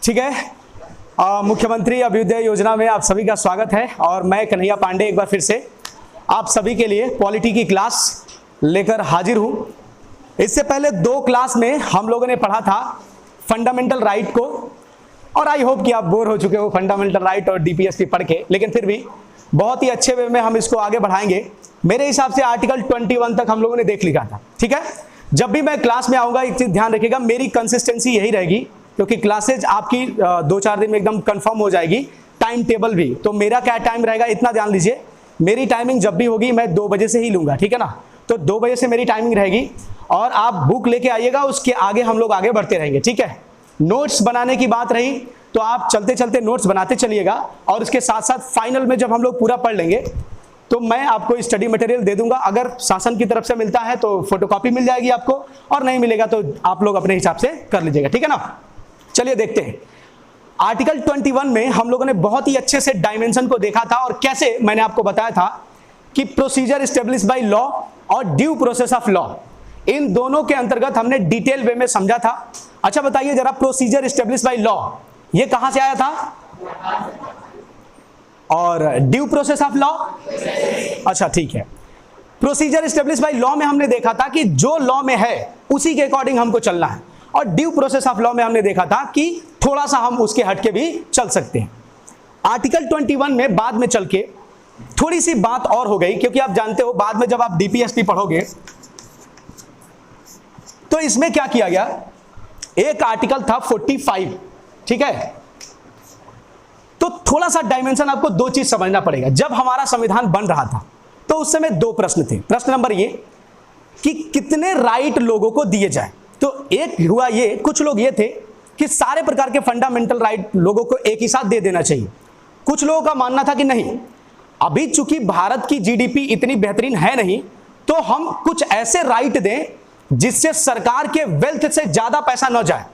ठीक है। मुख्यमंत्री अभ्युदय योजना में आप सभी का स्वागत है और मैं कन्हैया पांडे एक बार फिर से आप सभी के लिए पॉलिटी की क्लास लेकर हाजिर हूं। इससे पहले 2 क्लास में हम लोगों ने पढ़ा था फंडामेंटल राइट को और आई होप कि आप बोर हो चुके हो फंडामेंटल राइट और डीपीएसपी पढ़ के, लेकिन फिर भी बहुत ही अच्छे वे में हम इसको आगे बढ़ाएंगे। मेरे हिसाब से आर्टिकल 21 तक हम लोगों ने देख लिया था। ठीक है, जब भी मैं क्लास में आऊंगा एक चीज ध्यान रखिएगा, मेरी कंसिस्टेंसी यही रहेगी क्योंकि क्लासेज आपकी 2-4 दिन में एकदम कंफर्म हो जाएगी। टाइम टेबल भी, तो मेरा क्या टाइम रहेगा इतना ध्यान लीजिए। मेरी टाइमिंग जब भी होगी मैं 2 बजे से ही लूंगा, ठीक है ना। तो 2 बजे से मेरी टाइमिंग रहेगी और आप बुक लेके आइएगा, उसके आगे हम लोग आगे बढ़ते रहेंगे। ठीक है, नोट्स बनाने की बात रही तो आप चलते चलते नोट्स बनाते चलिएगा और इसके साथ साथ फाइनल में जब हम लोग पूरा पढ़ लेंगे तो मैं आपको स्टडी मटेरियल दे दूंगा। अगर शासन की तरफ से मिलता है तो फोटोकॉपी मिल जाएगी आपको, और नहीं मिलेगा तो आप लोग अपने हिसाब से कर लीजिएगा, ठीक है ना। चलिए देखते हैं। आर्टिकल 21 में हम लोगों ने बहुत ही अच्छे से डायमेंशन को देखा था और कैसे मैंने आपको बताया था कि प्रोसीजर एस्टेब्लिश बाय लॉ और ड्यू प्रोसेस ऑफ लॉ, इन दोनों के अंतर्गत हमने डिटेल वे में समझा था। अच्छा बताइए जरा, प्रोसीजर एस्टेब्लिश बाय लॉ ये कहां से आया था और ड्यू प्रोसेस ऑफ लॉ? अच्छा ठीक है, प्रोसीजर एस्टेब्लिश बाय लॉ में हमने देखा था कि जो लॉ में है उसी के अकॉर्डिंग हमको चलना है, और ड्यू प्रोसेस ऑफ लॉ में हमने देखा था कि थोड़ा सा हम उसके हटके भी चल सकते हैं। आर्टिकल 21 में बाद में चल के थोड़ी सी बात और हो गई, क्योंकि आप जानते हो बाद में जब आप डीपीएसपी पढ़ोगे तो इसमें क्या किया गया, एक आर्टिकल था 45, ठीक है। तो थोड़ा सा डायमेंशन आपको 2 चीज समझना पड़ेगा। जब हमारा संविधान बन रहा था तो उस समय 2 प्रश्न थे। प्रश्न नंबर ये कि कितने राइट लोगों को दिए जाए। तो एक हुआ ये, कुछ लोग ये थे कि सारे प्रकार के फंडामेंटल राइट लोगों को एक ही साथ दे देना चाहिए। कुछ लोगों का मानना था कि नहीं, अभी चूंकि भारत की जीडीपी इतनी बेहतरीन है नहीं, तो हम कुछ ऐसे राइट दें जिससे सरकार के वेल्थ से ज्यादा पैसा न जाए,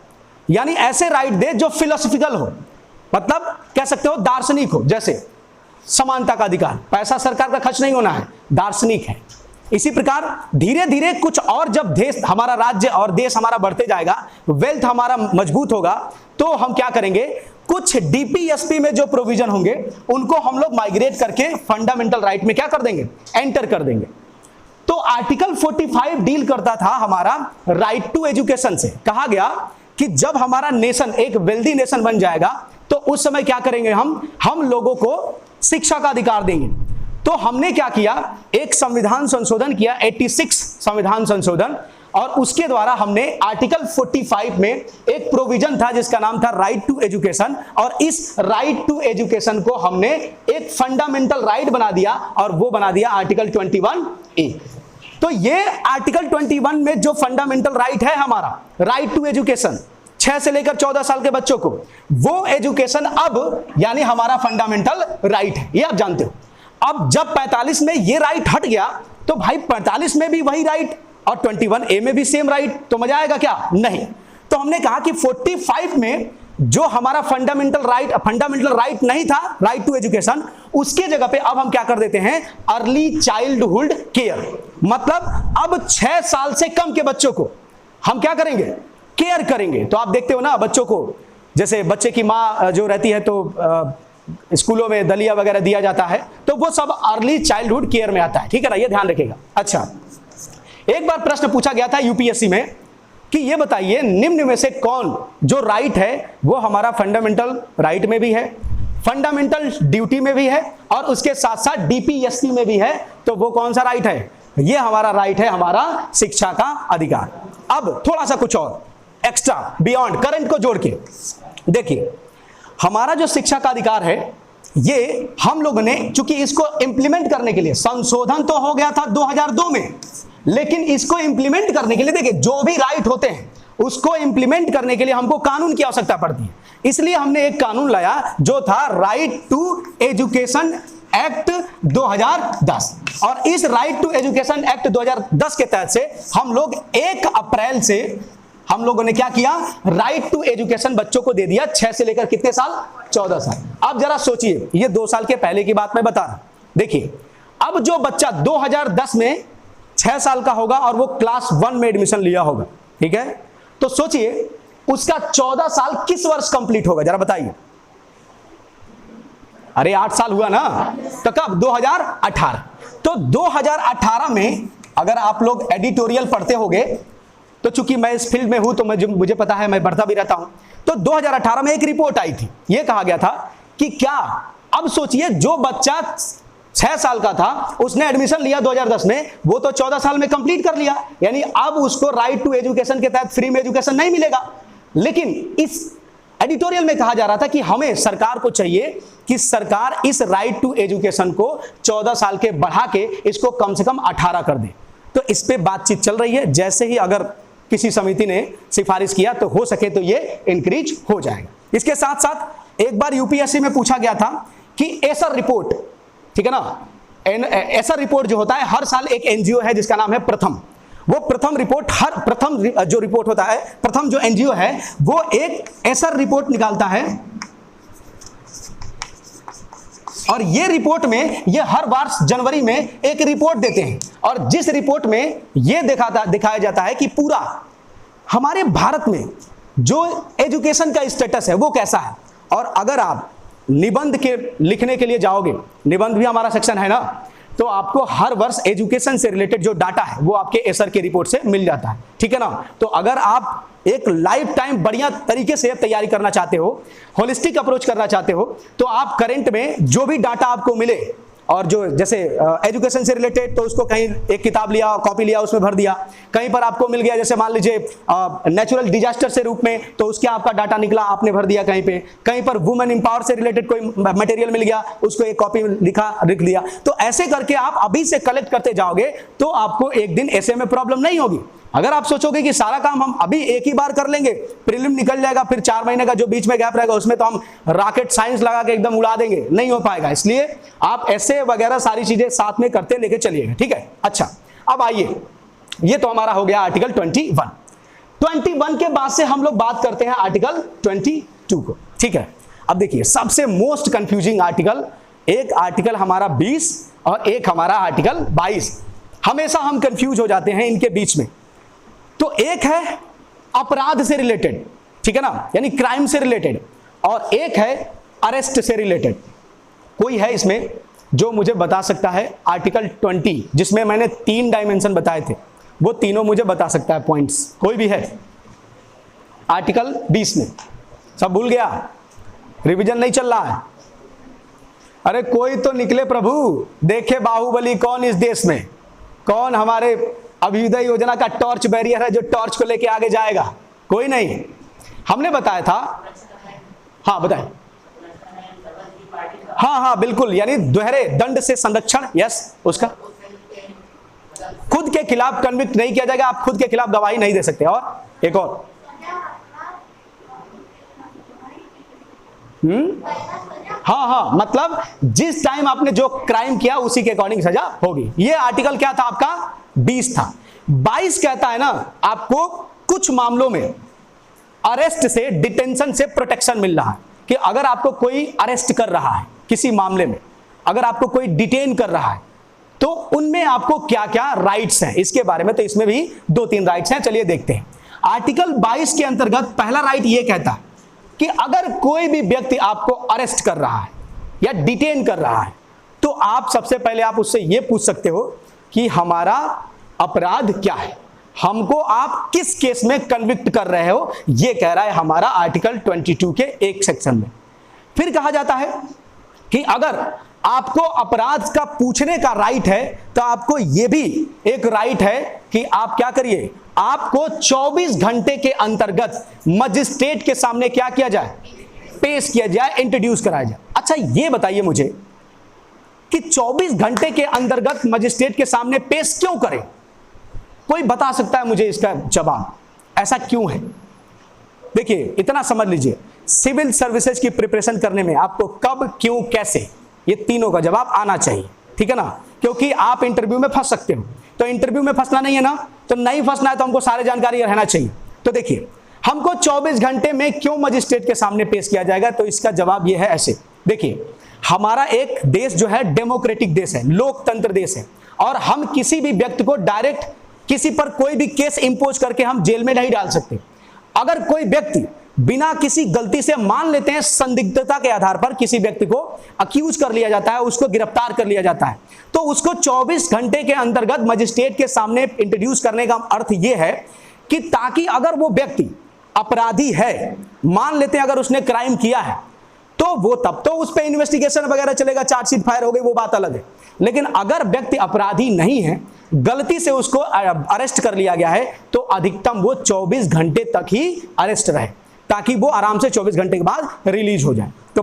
यानी ऐसे राइट दे जो फिलोसफिकल हो, मतलब कह सकते हो दार्शनिक हो। जैसे समानता का अधिकार, पैसा सरकार का खर्च नहीं होना है, दार्शनिक है। इसी प्रकार धीरे धीरे कुछ और जब देश हमारा, राज्य और देश हमारा बढ़ते जाएगा, वेल्थ हमारा मजबूत होगा, तो हम क्या करेंगे, कुछ डीपीएसपी में जो प्रोविजन होंगे उनको हम लोग माइग्रेट करके फंडामेंटल राइट में क्या कर देंगे, एंटर कर देंगे। तो आर्टिकल 45 डील करता था हमारा राइट टू एजुकेशन से। कहा गया कि जब हमारा नेशन एक वेल्दी नेशन बन जाएगा तो उस समय क्या करेंगे, हम लोगों को शिक्षा का अधिकार देंगे। तो हमने क्या किया, एक संविधान संशोधन किया, 86 संविधान संशोधन, और उसके द्वारा हमने आर्टिकल 45 में एक प्रोविजन था जिसका नाम था राइट टू एजुकेशन, और इस राइट टू एजुकेशन को हमने एक फंडामेंटल राइट बना दिया और वो बना दिया आर्टिकल 21A। तो ये आर्टिकल 21 में जो फंडामेंटल राइट है हमारा, राइट टू एजुकेशन, 6 से लेकर 14 साल के बच्चों को, वो एजुकेशन अब यानी हमारा फंडामेंटल राइट है, ये आप जानते हो। अब जब 45 में ये राइट हट गया तो भाई 45 में भी वही राइट और 21A में भी सेम राइट, तो मजा आएगा क्या? नहीं। तो हमने कहा कि 45 में जो हमारा फंडामेंटल राइट नहीं था, राइट टू एजुकेशन, उसके जगह पे अब हम क्या कर देते हैं, अर्ली चाइल्डहुड केयर। मतलब अब 6 साल से कम के बच्चों को हम क्या करेंगे, केयर करेंगे। तो आप देखते हो ना बच्चों को, जैसे बच्चे की माँ जो रहती है तो स्कूलों में दलिया वगैरह दिया जाता है, तो वो सब अर्ली चाइल्डहुड केयर में आता है, ठीक है ना, ये ध्यान रखिएगा। अच्छा, एक बार प्रश्न पूछा गया था यूपीएससी में कि ये बताइए निम्न में से कौन जो राइट है वो हमारा फंडामेंटल राइट में भी है, फंडामेंटल ड्यूटी में भी है और उसके साथ साथ डीपीएसपी में भी है, तो वो कौन सा राइट है? ये हमारा राइट है, हमारा शिक्षा का अधिकार। अब थोड़ा सा कुछ और एक्स्ट्रा बियॉन्ड करंट को जोड़ के देखिए, हमारा जो शिक्षा का अधिकार है ये हम लोगों ने, चूंकि इसको इंप्लीमेंट करने के लिए, संशोधन तो हो गया था 2002 में, लेकिन इसको इंप्लीमेंट करने के लिए देखिए जो भी राइट होते हैं उसको इंप्लीमेंट करने के लिए हमको कानून की आवश्यकता पड़ती है। इसलिए हमने एक कानून लाया जो था राइट टू एजुकेशन एक्ट 2010, और इस राइट टू एजुकेशन एक्ट 2010 के तहत से हम लोग 1 अप्रैल से हम लोगों ने क्या किया, राइट टू एजुकेशन बच्चों को दे दिया, 6 से लेकर कितने साल, 14 साल। अब जरा सोचिए, ये 2 साल के पहले की बात मैं बता रहा हूं। देखिए अब जो बच्चा 2010 में 6 साल का होगा और वो क्लास 1 में एडमिशन लिया होगा, ठीक है, तो सोचिए उसका 14 साल किस वर्ष कंप्लीट होगा, जरा बताइए। अरे 8 साल हुआ ना, तो कब? 2018। तो 2018 में अगर आप लोग एडिटोरियल पढ़ते होंगे, तो चूंकि मैं इस फील्ड में हूं तो मुझे पता है, मैं पढ़ता भी रहता हूं। तो 2018 में एक रिपोर्ट आई थी, यह कहा गया था कि क्या, अब सोचिए जो बच्चा 6 साल का था, उसने एडमिशन लिया 2010 में, वो तो 14 साल में कंप्लीट कर लिया, यानी अब उसको राइट टू एजुकेशन के तहत फ्री में एजुकेशन नहीं मिलेगा। लेकिन इस एडिटोरियल में कहा जा रहा था कि हमें, सरकार को चाहिए कि सरकार इस राइट टू एजुकेशन को 14 साल के बढ़ा के इसको कम से कम 18 कर दे। तो इस पे बातचीत चल रही है, जैसे ही अगर किसी समिति ने सिफारिश किया तो हो सके तो ये इंक्रीज हो जाएगा। इसके साथ साथ एक बार यूपीएससी में पूछा गया था कि एसर रिपोर्ट, ठीक है ना, एसर रिपोर्ट जो होता है, हर साल एक एनजीओ है जिसका नाम है प्रथम, वो प्रथम रिपोर्ट, हर प्रथम जो रिपोर्ट होता है, प्रथम जो एनजीओ है वो एक एसर रिपोर्ट निकालता है, और ये रिपोर्ट में, ये हर वर्ष जनवरी में एक रिपोर्ट देते हैं, और जिस रिपोर्ट में ये दिखाया जाता है कि पूरा हमारे भारत में जो एजुकेशन का स्टेटस है वो कैसा है। और अगर आप निबंध के लिखने के लिए जाओगे, निबंध भी हमारा सेक्शन है ना, तो आपको हर वर्ष एजुकेशन से रिलेटेड जो डाटा है वो आपके एसर के रिपोर्ट से मिल जाता है, ठीक है ना। तो अगर आप एक लाइफ टाइम बढ़िया तरीके से तैयारी करना चाहते हो, होलिस्टिक अप्रोच करना चाहते हो, तो आप करंट में जो भी डाटा आपको मिले, और जो जैसे एजुकेशन से रिलेटेड, तो उसको कहीं एक किताब लिया, कॉपी लिया, उसमें भर दिया। कहीं पर आपको मिल गया, जैसे मान लीजिए नेचुरल डिजास्टर से रूप में, तो उसके आपका डाटा निकला, आपने भर दिया कहीं पे। कहीं पर वुमेन एम्पावर से रिलेटेड कोई मटेरियल मिल गया, उसको एक कॉपी लिख दिया। तो ऐसे करके आप अभी से कलेक्ट करते जाओगे तो आपको एक दिन ऐसे में प्रॉब्लम नहीं होगी। अगर आप सोचोगे कि सारा काम हम अभी एक ही बार कर लेंगे, प्रीलिम निकल जाएगा, फिर 4 महीने का जो बीच में गैप रहेगा उसमें तो हम रॉकेट साइंस लगा के एकदम उड़ा देंगे, नहीं हो पाएगा। इसलिए आप ऐसे वगैरह सारी चीजें साथ में करते लेके चलिएगा, ठीक है। अच्छा, अब आइए, ये तो हमारा हो गया आर्टिकल 21 के बाद से हम लोग बात करते हैं आर्टिकल 22 को, ठीक है। अब देखिए, सबसे मोस्ट कंफ्यूजिंग आर्टिकल, एक आर्टिकल हमारा 20 और एक हमारा आर्टिकल 22। हमेशा हम कंफ्यूज हो जाते हैं इनके बीच में। तो एक है अपराध से रिलेटेड, ठीक है ना, यानी क्राइम से रिलेटेड, और एक है अरेस्ट से रिलेटेड। कोई है इसमें जो मुझे बता सकता है आर्टिकल 20, जिसमें मैंने 3 डायमेंशन बताए थे, वो तीनों मुझे बता सकता है पॉइंट्स? कोई भी है? आर्टिकल 20 में सब भूल गया, रिवीजन नहीं चल रहा है? अरे कोई तो निकले प्रभु, देखे बाहुबली कौन इस देश में, कौन हमारे अभ्युदय योजना का टॉर्च बैरियर है जो टॉर्च को लेके आगे जाएगा? कोई नहीं। हमने बताया था, हाँ बताएं। हाँ बिल्कुल, यानी दोहरे दंड से संरक्षण, यस, उसका खुद के खिलाफ कन्विक्ट नहीं किया जाएगा, आप खुद के खिलाफ गवाही नहीं दे सकते। और एक और, हाँ, मतलब जिस टाइम आपने जो क्राइम किया उसी के अकॉर्डिंग सजा होगी। ये आर्टिकल क्या था आपका? 20 था। 22 कहता है ना, आपको कुछ मामलों में अरेस्ट से, डिटेंशन से प्रोटेक्शन मिल रहा है, कि अगर आपको कोई अरेस्ट कर रहा है किसी मामले में, अगर आपको कोई डिटेन कर रहा है, तो उनमें आपको क्या क्या राइट्स हैं, इसके बारे में। तो इसमें भी 2-3 राइट्स हैं, चलिए देखते हैं। आर्टिकल 22 के अंतर्गत पहला राइट ये कहता है कि अगर कोई भी व्यक्ति आपको अरेस्ट कर रहा है या डिटेन कर रहा है, तो आप सबसे पहले आप उससे ये पूछ सकते हो कि हमारा अपराध क्या है, हमको आप किस केस में कन्विक्ट कर रहे हो, ये कह रहा है हमारा आर्टिकल 22 के एक सेक्शन में। फिर कहा जाता है कि अगर आपको अपराध का पूछने का राइट है, तो आपको यह भी एक राइट है कि आप क्या करिए, आपको 24 घंटे के अंतर्गत मजिस्ट्रेट के सामने क्या किया जाए, पेश किया जाए, इंट्रोड्यूस कराया जाए। अच्छा ये बताइए मुझे कि 24 घंटे के अंतर्गत मजिस्ट्रेट के सामने पेश क्यों करें? कोई बता सकता है मुझे इसका जवाब, ऐसा क्यों है? देखिए इतना समझ लीजिए, सिविल सर्विसेज की प्रिपरेशन करने में आपको कब, क्यों, कैसे, ये तीनों का जवाब आना चाहिए, ठीक है ना। क्योंकि आप इंटरव्यू में फंस सकते हो, तो इंटरव्यू में फंसना नहीं है ना, तो नहीं फंसना है तो हमको सारे जानकारी रहना चाहिए। तो देखिए, हमको 24 घंटे में क्यों मजिस्ट्रेट के सामने पेश किया जाएगा, तो इसका जवाब यह है ऐसे। देखिए, हमारा एक देश जो है डेमोक्रेटिक देश है, लोकतंत्र देश है, और हम किसी भी व्यक्ति को डायरेक्ट किसी पर कोई भी केस इंपोज करके हम जेल में नहीं डाल सकते। अगर कोई व्यक्ति बिना किसी गलती से, मान लेते हैं संदिग्धता के आधार पर किसी व्यक्ति को अक्यूज कर लिया जाता है, उसको गिरफ्तार कर लिया जाता है, तो उसको 24 घंटे के अंतर्गत मजिस्ट्रेट के सामने इंट्रोड्यूस करने का अर्थ यह है कि ताकि अगर वो व्यक्ति अपराधी है, मान लेते हैं अगर उसने क्राइम किया है, तो वो तब तो उस पर इन्वेस्टिगेशन वगैरह चलेगा, चार्जशीट फायर हो गई, वो बात अलग है। लेकिन अगर व्यक्ति अपराधी नहीं है, गलती से उसको अरेस्ट कर लिया गया है, तो अधिकतम वो 24 घंटे तक ही अरेस्ट रहे, ताकि वो आराम से 24 घंटे के बाद रिलीज हो जाए। तो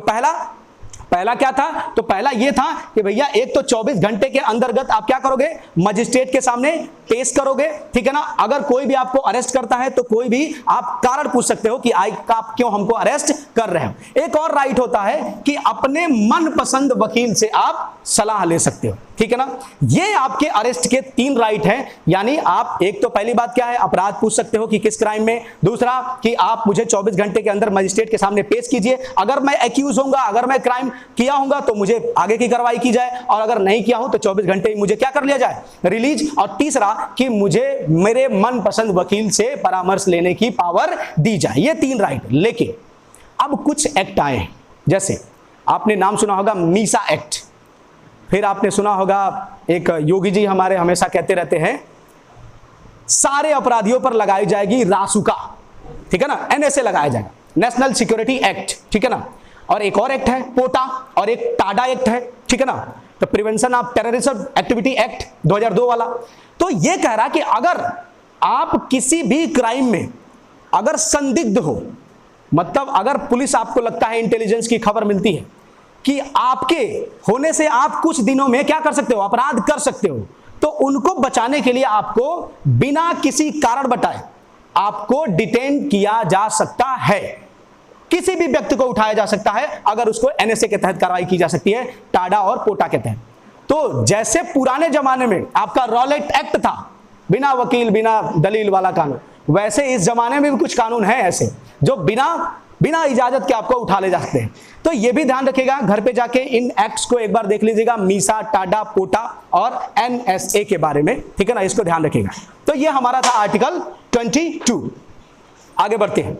पहला क्या था? तो पहला ये था कि भैया एक तो 24 घंटे के अंतर्गत आप क्या करोगे, मजिस्ट्रेट के सामने पेश करोगे, ठीक है ना। अगर कोई भी आपको अरेस्ट करता है तो कोई भी आप कारण पूछ सकते हो कि आप क्यों हमको अरेस्ट कर रहे हो। एक और राइट होता है कि अपने मनपसंद वकील से आप सलाह ले सकते हो, ठीक है ना। ये आपके अरेस्ट के 3 राइट हैं। यानी आप एक तो पहली बात क्या है, अपराध पूछ सकते हो कि किस क्राइम में, दूसरा कि आप मुझे 24 घंटे के अंदर मजिस्ट्रेट के सामने पेश कीजिए, अगर मैं एक्यूज होऊंगा, अगर मैं क्राइम किया होऊंगा तो मुझे आगे की कार्रवाई की जाए, और अगर नहीं किया हूं तो 24 घंटे ही मुझे क्या कर लिया जाए, रिलीज। और तीसरा कि मुझे मेरे मनपसंद वकील से परामर्श लेने की पावर दी जाए। ये 3 राइट। लेकिन अब कुछ एक्ट आए हैं, जैसे आपने नाम सुना होगा मीसा एक्ट, फिर आपने सुना होगा एक योगी जी हमारे हमेशा कहते रहते हैं सारे अपराधियों पर लगाई जाएगी रासुका, ठीक है ना, एनएसए लगाया जाएगा, नेशनल सिक्योरिटी एक्ट, ठीक है ना। और एक और एक्ट है पोटा, और एक टाडा एक्ट है, ठीक है ना, तो prevention of terrorism activity act 2002 वाला। तो ये कह रहा कि अगर आप किसी भी क्राइम में अगर संदिग्ध हो, मतलब अगर पुलिस आपको लगता है, इंटेलिजेंस की खबर मिलती है कि आपके होने से आप कुछ दिनों में क्या कर सकते हो, अपराध कर सकते हो, तो उनको बचाने के लिए आपको बिना किसी कारण बताए आपको डिटेन किया जा सकता है, किसी भी व्यक्ति को उठाया जा सकता है, अगर उसको एनएसए के तहत कार्रवाई की जा सकती है, टाडा और पोटा के तहत। तो जैसे पुराने जमाने में आपका रॉलेट एक्ट था, बिना वकील बिना दलील वाला कानून, वैसे इस जमाने में भी कुछ कानून हैं ऐसे जो बिना इजाजत के आपको उठा ले जाते हैं। तो ये भी ध्यान रखिएगा, घर पे जाके इन एक्ट्स को एक बार देख लीजिएगा, मीसा, टाडा, पोटा और एनएसए के बारे में, ठीक है ना, इसको ध्यान रखिएगा। तो ये हमारा था आर्टिकल 22। आगे बढ़ते हैं।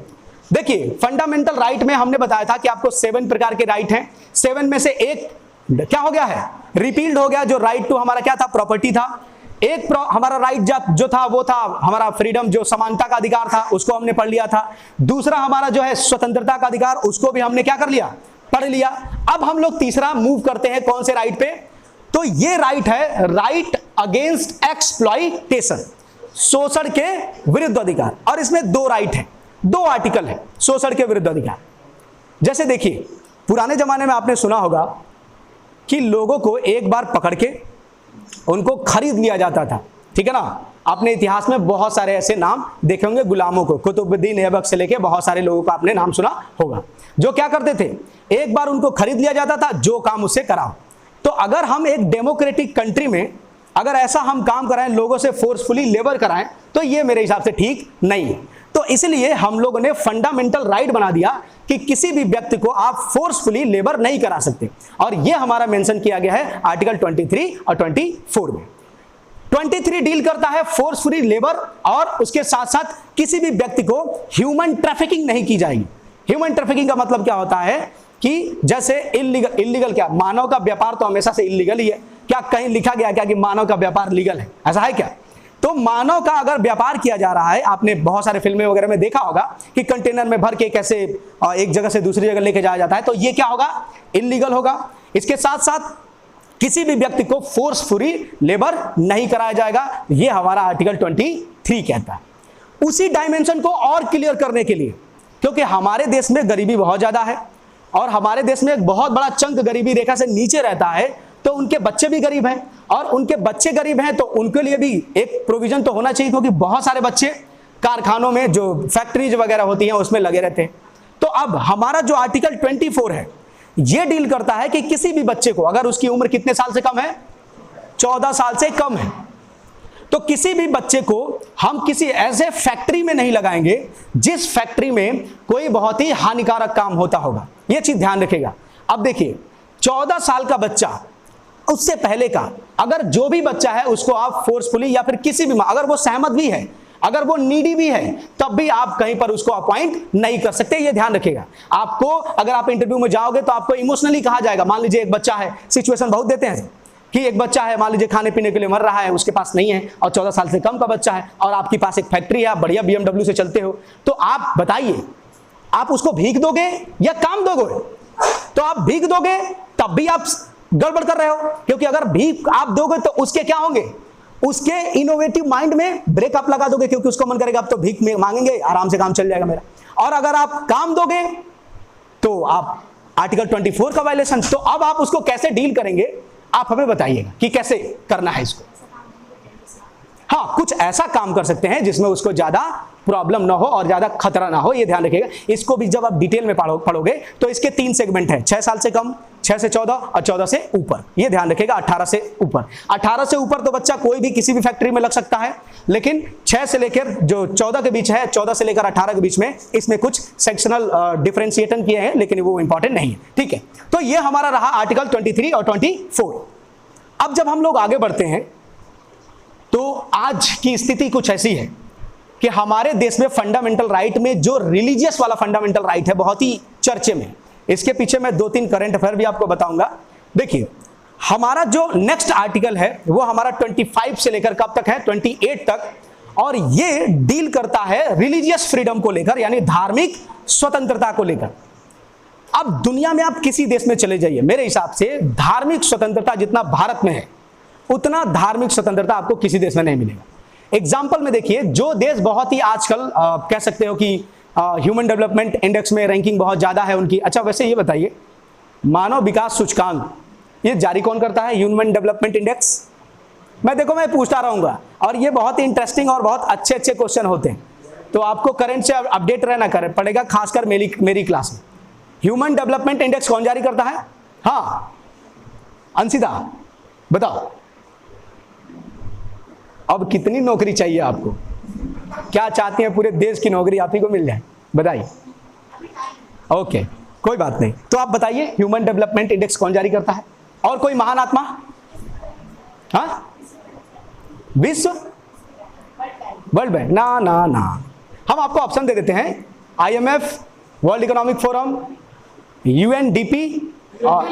देखिए फंडामेंटल राइट में हमने बताया था कि आपको 7 प्रकार के राइट हैं। 7 में से एक क्या हो गया है, रिपील्ड हो गया, जो राइट टू हमारा क्या था, प्रॉपर्टी था। एक हमारा राइट जो था वो था हमारा फ्रीडम, जो समानता का अधिकार था, उसको हमने पढ़ लिया था। दूसरा हमारा जो है स्वतंत्रता का अधिकार, उसको भी हमने क्या कर लिया, पढ़ लिया। अब हम लोग तीसरा मूव करते हैं कौन से राइट पे, तो ये राइट है राइट अगेंस्ट एक्सप्लॉइटेशन, शोषण के विरुद्ध अधिकार। और इसमें 2 राइट है, 2 आर्टिकल है शोषण के विरुद्ध अधिकार। जैसे देखिए पुराने जमाने में आपने सुना होगा कि लोगों को एक बार पकड़ के उनको खरीद लिया जाता था, ठीक है ना। आपने इतिहास में बहुत सारे ऐसे नाम देखे होंगे, गुलामों को, कुतुबुद्दीन ऐबक से लेके बहुत सारे लोगों का आपने नाम सुना होगा, जो क्या करते थे, एक बार उनको खरीद लिया जाता था, जो काम उससे कराओ। तो अगर हम एक डेमोक्रेटिक कंट्री में अगर ऐसा हम काम कराएं, लोगों से फोर्सफुली लेबर कराएं, तो ये मेरे हिसाब से ठीक नहीं है। तो इसलिए हम लोगों ने फंडामेंटल राइट बना दिया कि किसी भी व्यक्ति को आप फोर्सफुली लेबर नहीं करा सकते, और यह हमारा मेंशन किया गया है आर्टिकल 23 और 24 में। 23 डील करता है फोर्सफुली लेबर, और उसके साथ साथ किसी भी व्यक्ति को ह्यूमन ट्रैफिकिंग नहीं की जाएगी। ह्यूमन ट्रैफिकिंग का मतलब क्या होता है कि जैसे इलीगल क्या, मानव का व्यापार तो हमेशा से इलीगल ही है, क्या कहीं लिखा गया क्या कि मानव का व्यापार लीगल है, ऐसा है क्या? तो मानव का अगर व्यापार किया जा रहा है, आपने बहुत सारे फिल्में वगैरह में देखा होगा कि कंटेनर में भर के कैसे एक जगह से दूसरी जगह लेके जाया जाता है, तो ये क्या होगा, इलीगल होगा। इसके साथ साथ किसी भी व्यक्ति को फोर्सफुली लेबर नहीं कराया जाएगा, ये हमारा आर्टिकल 23 कहता है। उसी डायमेंशन को और क्लियर करने के लिए, क्योंकि हमारे देश में गरीबी बहुत ज्यादा है और हमारे देश में एक बहुत बड़ा चंक गरीबी रेखा से नीचे रहता है, तो उनके बच्चे भी गरीब हैं, और उनके बच्चे गरीब हैं तो उनके लिए भी एक प्रोविजन तो होना चाहिए, क्योंकि बहुत सारे बच्चे कारखानों में जो फैक्ट्रीज वगैरह होती हैं उसमें लगे रहते हैं। तो अब हमारा जो आर्टिकल 24 है ये डील करता है कि किसी भी बच्चे को अगर उसकी उम्र कितने साल से कम है, 14 साल से कम है, तो किसी भी बच्चे को हम किसी ऐसे फैक्ट्री में नहीं लगाएंगे जिस फैक्ट्री में कोई बहुत ही हानिकारक काम होता होगा। यह चीज ध्यान रखिएगा। अब देखिए 14 साल का बच्चा, उससे पहले का अगर जो भी बच्चा है उसको आप फोर्सफुली या फिर किसी भी, अगर वो सहमत भी है अगर वो नीडी भी है तब भी आप कहीं पर उसको अपॉइंट नहीं कर सकते, ये ध्यान रखिएगा। आपको अगर आप इंटरव्यू में जाओगे तो आपको इमोशनली कहा जाएगा। मान लीजिए एक बच्चा है, सिचुएशन बहुत देते हैं कि एक बच्चा है, मान लीजिए खाने पीने के लिए मर रहा है, उसके पास नहीं है और 14 साल से कम का बच्चा है और आपके पास एक फैक्ट्री है, आप बढ़िया BMW से चलते हो, तो आप बताइए आप उसको भीख दोगे या काम दोगे? तो आप भीख दोगे तब भी आप गड़बड़ कर रहे हो, क्योंकि अगर भीख आप दोगे तो उसके क्या होंगे, उसके इनोवेटिव माइंड में ब्रेक आप लगा दोगे, क्योंकि उसको मन करेगा अब तो भीख मांगेंगे, आराम से काम चल जाएगा मेरा। और अगर आप काम दोगे तो आप आर्टिकल 24 का वायलेशन। तो अब आप उसको कैसे डील करेंगे, आप हमें बताइएगा कि कैसे करना है इसको। हाँ, कुछ ऐसा काम कर सकते हैं जिसमें उसको ज्यादा प्रॉब्लम ना हो और ज्यादा खतरा ना हो, ये ध्यान रखिएगा। इसको भी जब आप डिटेल में पढ़ोगे तो इसके 3 सेगमेंट हैं, 6 साल से कम, 6 से 14 और 14 से ऊपर, ये ध्यान रखिएगा। 18 से ऊपर, 18 से ऊपर तो बच्चा कोई भी किसी भी फैक्ट्री में लग सकता है, लेकिन 6 से लेकर जो 14 के बीच है, 14 से लेकर 18 के बीच में, इसमें कुछ सेक्शनल डिफरेंशिएशन किए हैं, लेकिन वो इंपॉर्टेंट नहीं है, ठीक है। तो ये हमारा रहा आर्टिकल 23 और 24। अब जब हम लोग आगे बढ़ते हैं तो आज की स्थिति कुछ ऐसी है कि हमारे देश में फंडामेंटल राइट में जो रिलीजियस वाला फंडामेंटल राइट है बहुत ही चर्चे में। इसके पीछे मैं 2-3 करंट अफेयर भी आपको बताऊंगा। देखिए, हमारा जो नेक्स्ट आर्टिकल है वो हमारा 25 से लेकर कब तक है, 28 तक, और ये डील करता है रिलीजियस फ्रीडम को लेकर, यानी धार्मिक स्वतंत्रता को लेकर। अब दुनिया में आप किसी देश में चले जाइए, मेरे हिसाब से धार्मिक स्वतंत्रता जितना भारत में है उतना धार्मिक स्वतंत्रता आपको किसी देश में नहीं मिलेगा। एग्जाम्पल में देखिए, जो देश बहुत ही आजकल कह सकते हो कि ह्यूमन डेवलपमेंट इंडेक्स में रैंकिंग बहुत ज्यादा है उनकी। अच्छा, वैसे ये बताइए, मानव विकास सूचकांक ये जारी कौन करता है? Human development index. मैं पूछता रहूंगा, और ये बहुत ही इंटरेस्टिंग और बहुत अच्छे अच्छे क्वेश्चन होते हैं, तो आपको करंट से अपडेट रहना पड़ेगा, खासकर मेरी क्लास में। ह्यूमन डेवलपमेंट इंडेक्स कौन जारी करता है? हाँ, अंशिता बताओ। अब कितनी नौकरी चाहिए आपको? क्या चाहती हैं पूरे देश की नौकरी आप ही को मिल जाए? बताइए। ओके, कोई बात नहीं। तो आप बताइए ह्यूमन डेवलपमेंट इंडेक्स कौन जारी करता है? और कोई महान आत्मा? हाँ, विश्व वर्ल्ड बैंक? ना ना ना, हम आपको ऑप्शन दे देते हैं, IMF, world economic forum, UNDP और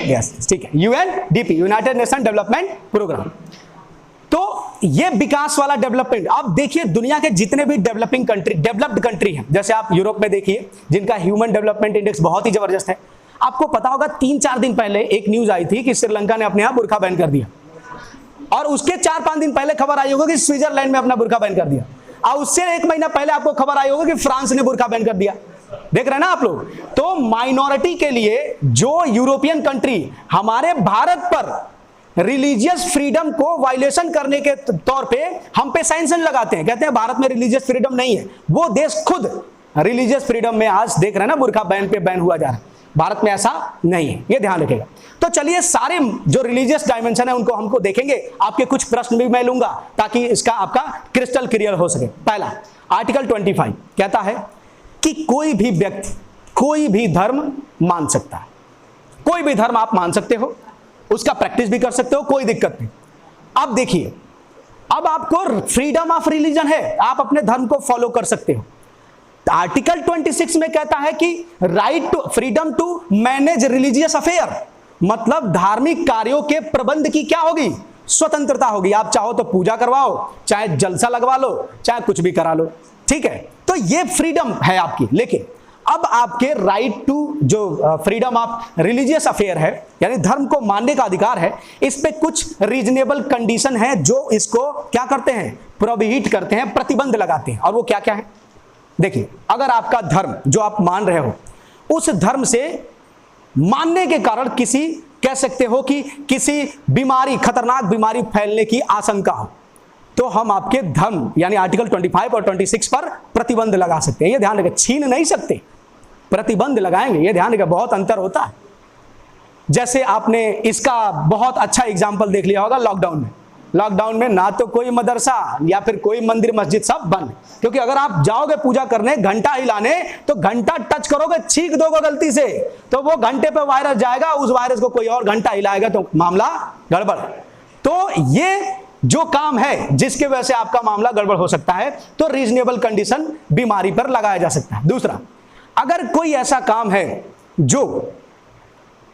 यस, ठीक है, UNDP, united nation development programme. तो ये विकास वाला डेवलपमेंट। अब देखिए, दुनिया के जितने भी डेवलप्ड कंट्री हैं, जैसे आप यूरोप में देखिए, जिनका ह्यूमन डेवलपमेंट इंडेक्स बहुत ही जबरदस्त है। आपको पता होगा 3-4 दिन पहले एक न्यूज आई थी कि श्रीलंका ने अपने यहाँ बुर्का बैन कर दिया, और उसके 4-5 दिन पहले खबर आई होगी कि स्विट्जरलैंड में अपना बुर्का बैन कर दिया, और उससे 1 महीना पहले आपको खबर आई होगी कि फ्रांस ने बुर्का बैन कर दिया। देख रहे हैं ना आप लोग? तो माइनॉरिटी के लिए जो यूरोपियन कंट्री हमारे भारत पर रिलीजियस फ्रीडम को वायलेशन करने के तौर पे हम पे सैंक्शन लगाते हैं, कहते हैं भारत में रिलीजियस फ्रीडम नहीं है, वो देश खुद रिलीजियस फ्रीडम में आज देख रहे हैं ना, बुर्का बैन पे बैन हुआ जा रहा है। भारत में ऐसा नहीं है, ये ध्यान रखेगा। तो चलिए, सारे जो रिलीजियस डायमेंशन है उनको हमको देखेंगे। आपके कुछ प्रश्न भी मैं लूंगा ताकि इसका आपका क्रिस्टल क्लियर हो सके। पहला, आर्टिकल 25 कहता है कि कोई भी व्यक्ति कोई भी धर्म मान सकता है। कोई भी धर्म आप मान सकते हो, उसका प्रैक्टिस भी कर सकते हो, कोई दिक्कत नहीं। अब देखिए, अब आपको फ्रीडम ऑफ रिलीजन है, आप अपने धर्म को फॉलो कर सकते हो। आर्टिकल 26 में कहता है कि right to freedom to manage religious affair, मतलब धार्मिक कार्यों के प्रबंध की क्या होगी? स्वतंत्रता होगी। आप चाहो तो पूजा करवाओ, चाहे जलसा लगवा लो, चाहे कुछ भी करा लो, ठीक है। तो ये फ्रीडम है आपकी। लेकिन अब आपके राइट टू जो फ्रीडम ऑफ रिलीजियस अफेयर है, यानी धर्म को मानने का अधिकार है, इस पे कुछ रीजनेबल कंडीशन है जो इसको क्या करते हैं? प्रोहिबिट करते हैं, प्रतिबंध लगाते हैं। और वो क्या क्या है? देखिए, अगर आपका धर्म जो आप मान रहे हो, उस धर्म से मानने के कारण किसी कह सकते हो कि किसी बीमारी, खतरनाक बीमारी फैलने की आशंका हो, तो हम आपके धर्म यानी आर्टिकल 25 और 26 पर प्रतिबंध लगा सकते हैं। ये ध्यान रखें, छीन नहीं सकते, प्रतिबंध लगाएंगे, ये ध्यान रखें, बहुत अंतर होता है। जैसे आपने इसका बहुत अच्छा एग्जाम्पल देख लिया होगा लॉकडाउन में ना तो कोई मदरसा या फिर कोई मंदिर मस्जिद, सब बंद। क्योंकि अगर आप जाओगे पूजा करने, घंटा हिलाने, तो घंटा टच करोगे, छींक दोगे गलती से, तो वो घंटे पे वायरस जाएगा, उस वायरस को कोई और घंटा हिलाएगा तो मामला गड़बड़। तो ये जो काम है जिसके वजह से आपका मामला गड़बड़ हो सकता है, तो रीजनेबल कंडीशन बीमारी पर लगाया जा सकता है। दूसरा, अगर कोई ऐसा काम है जो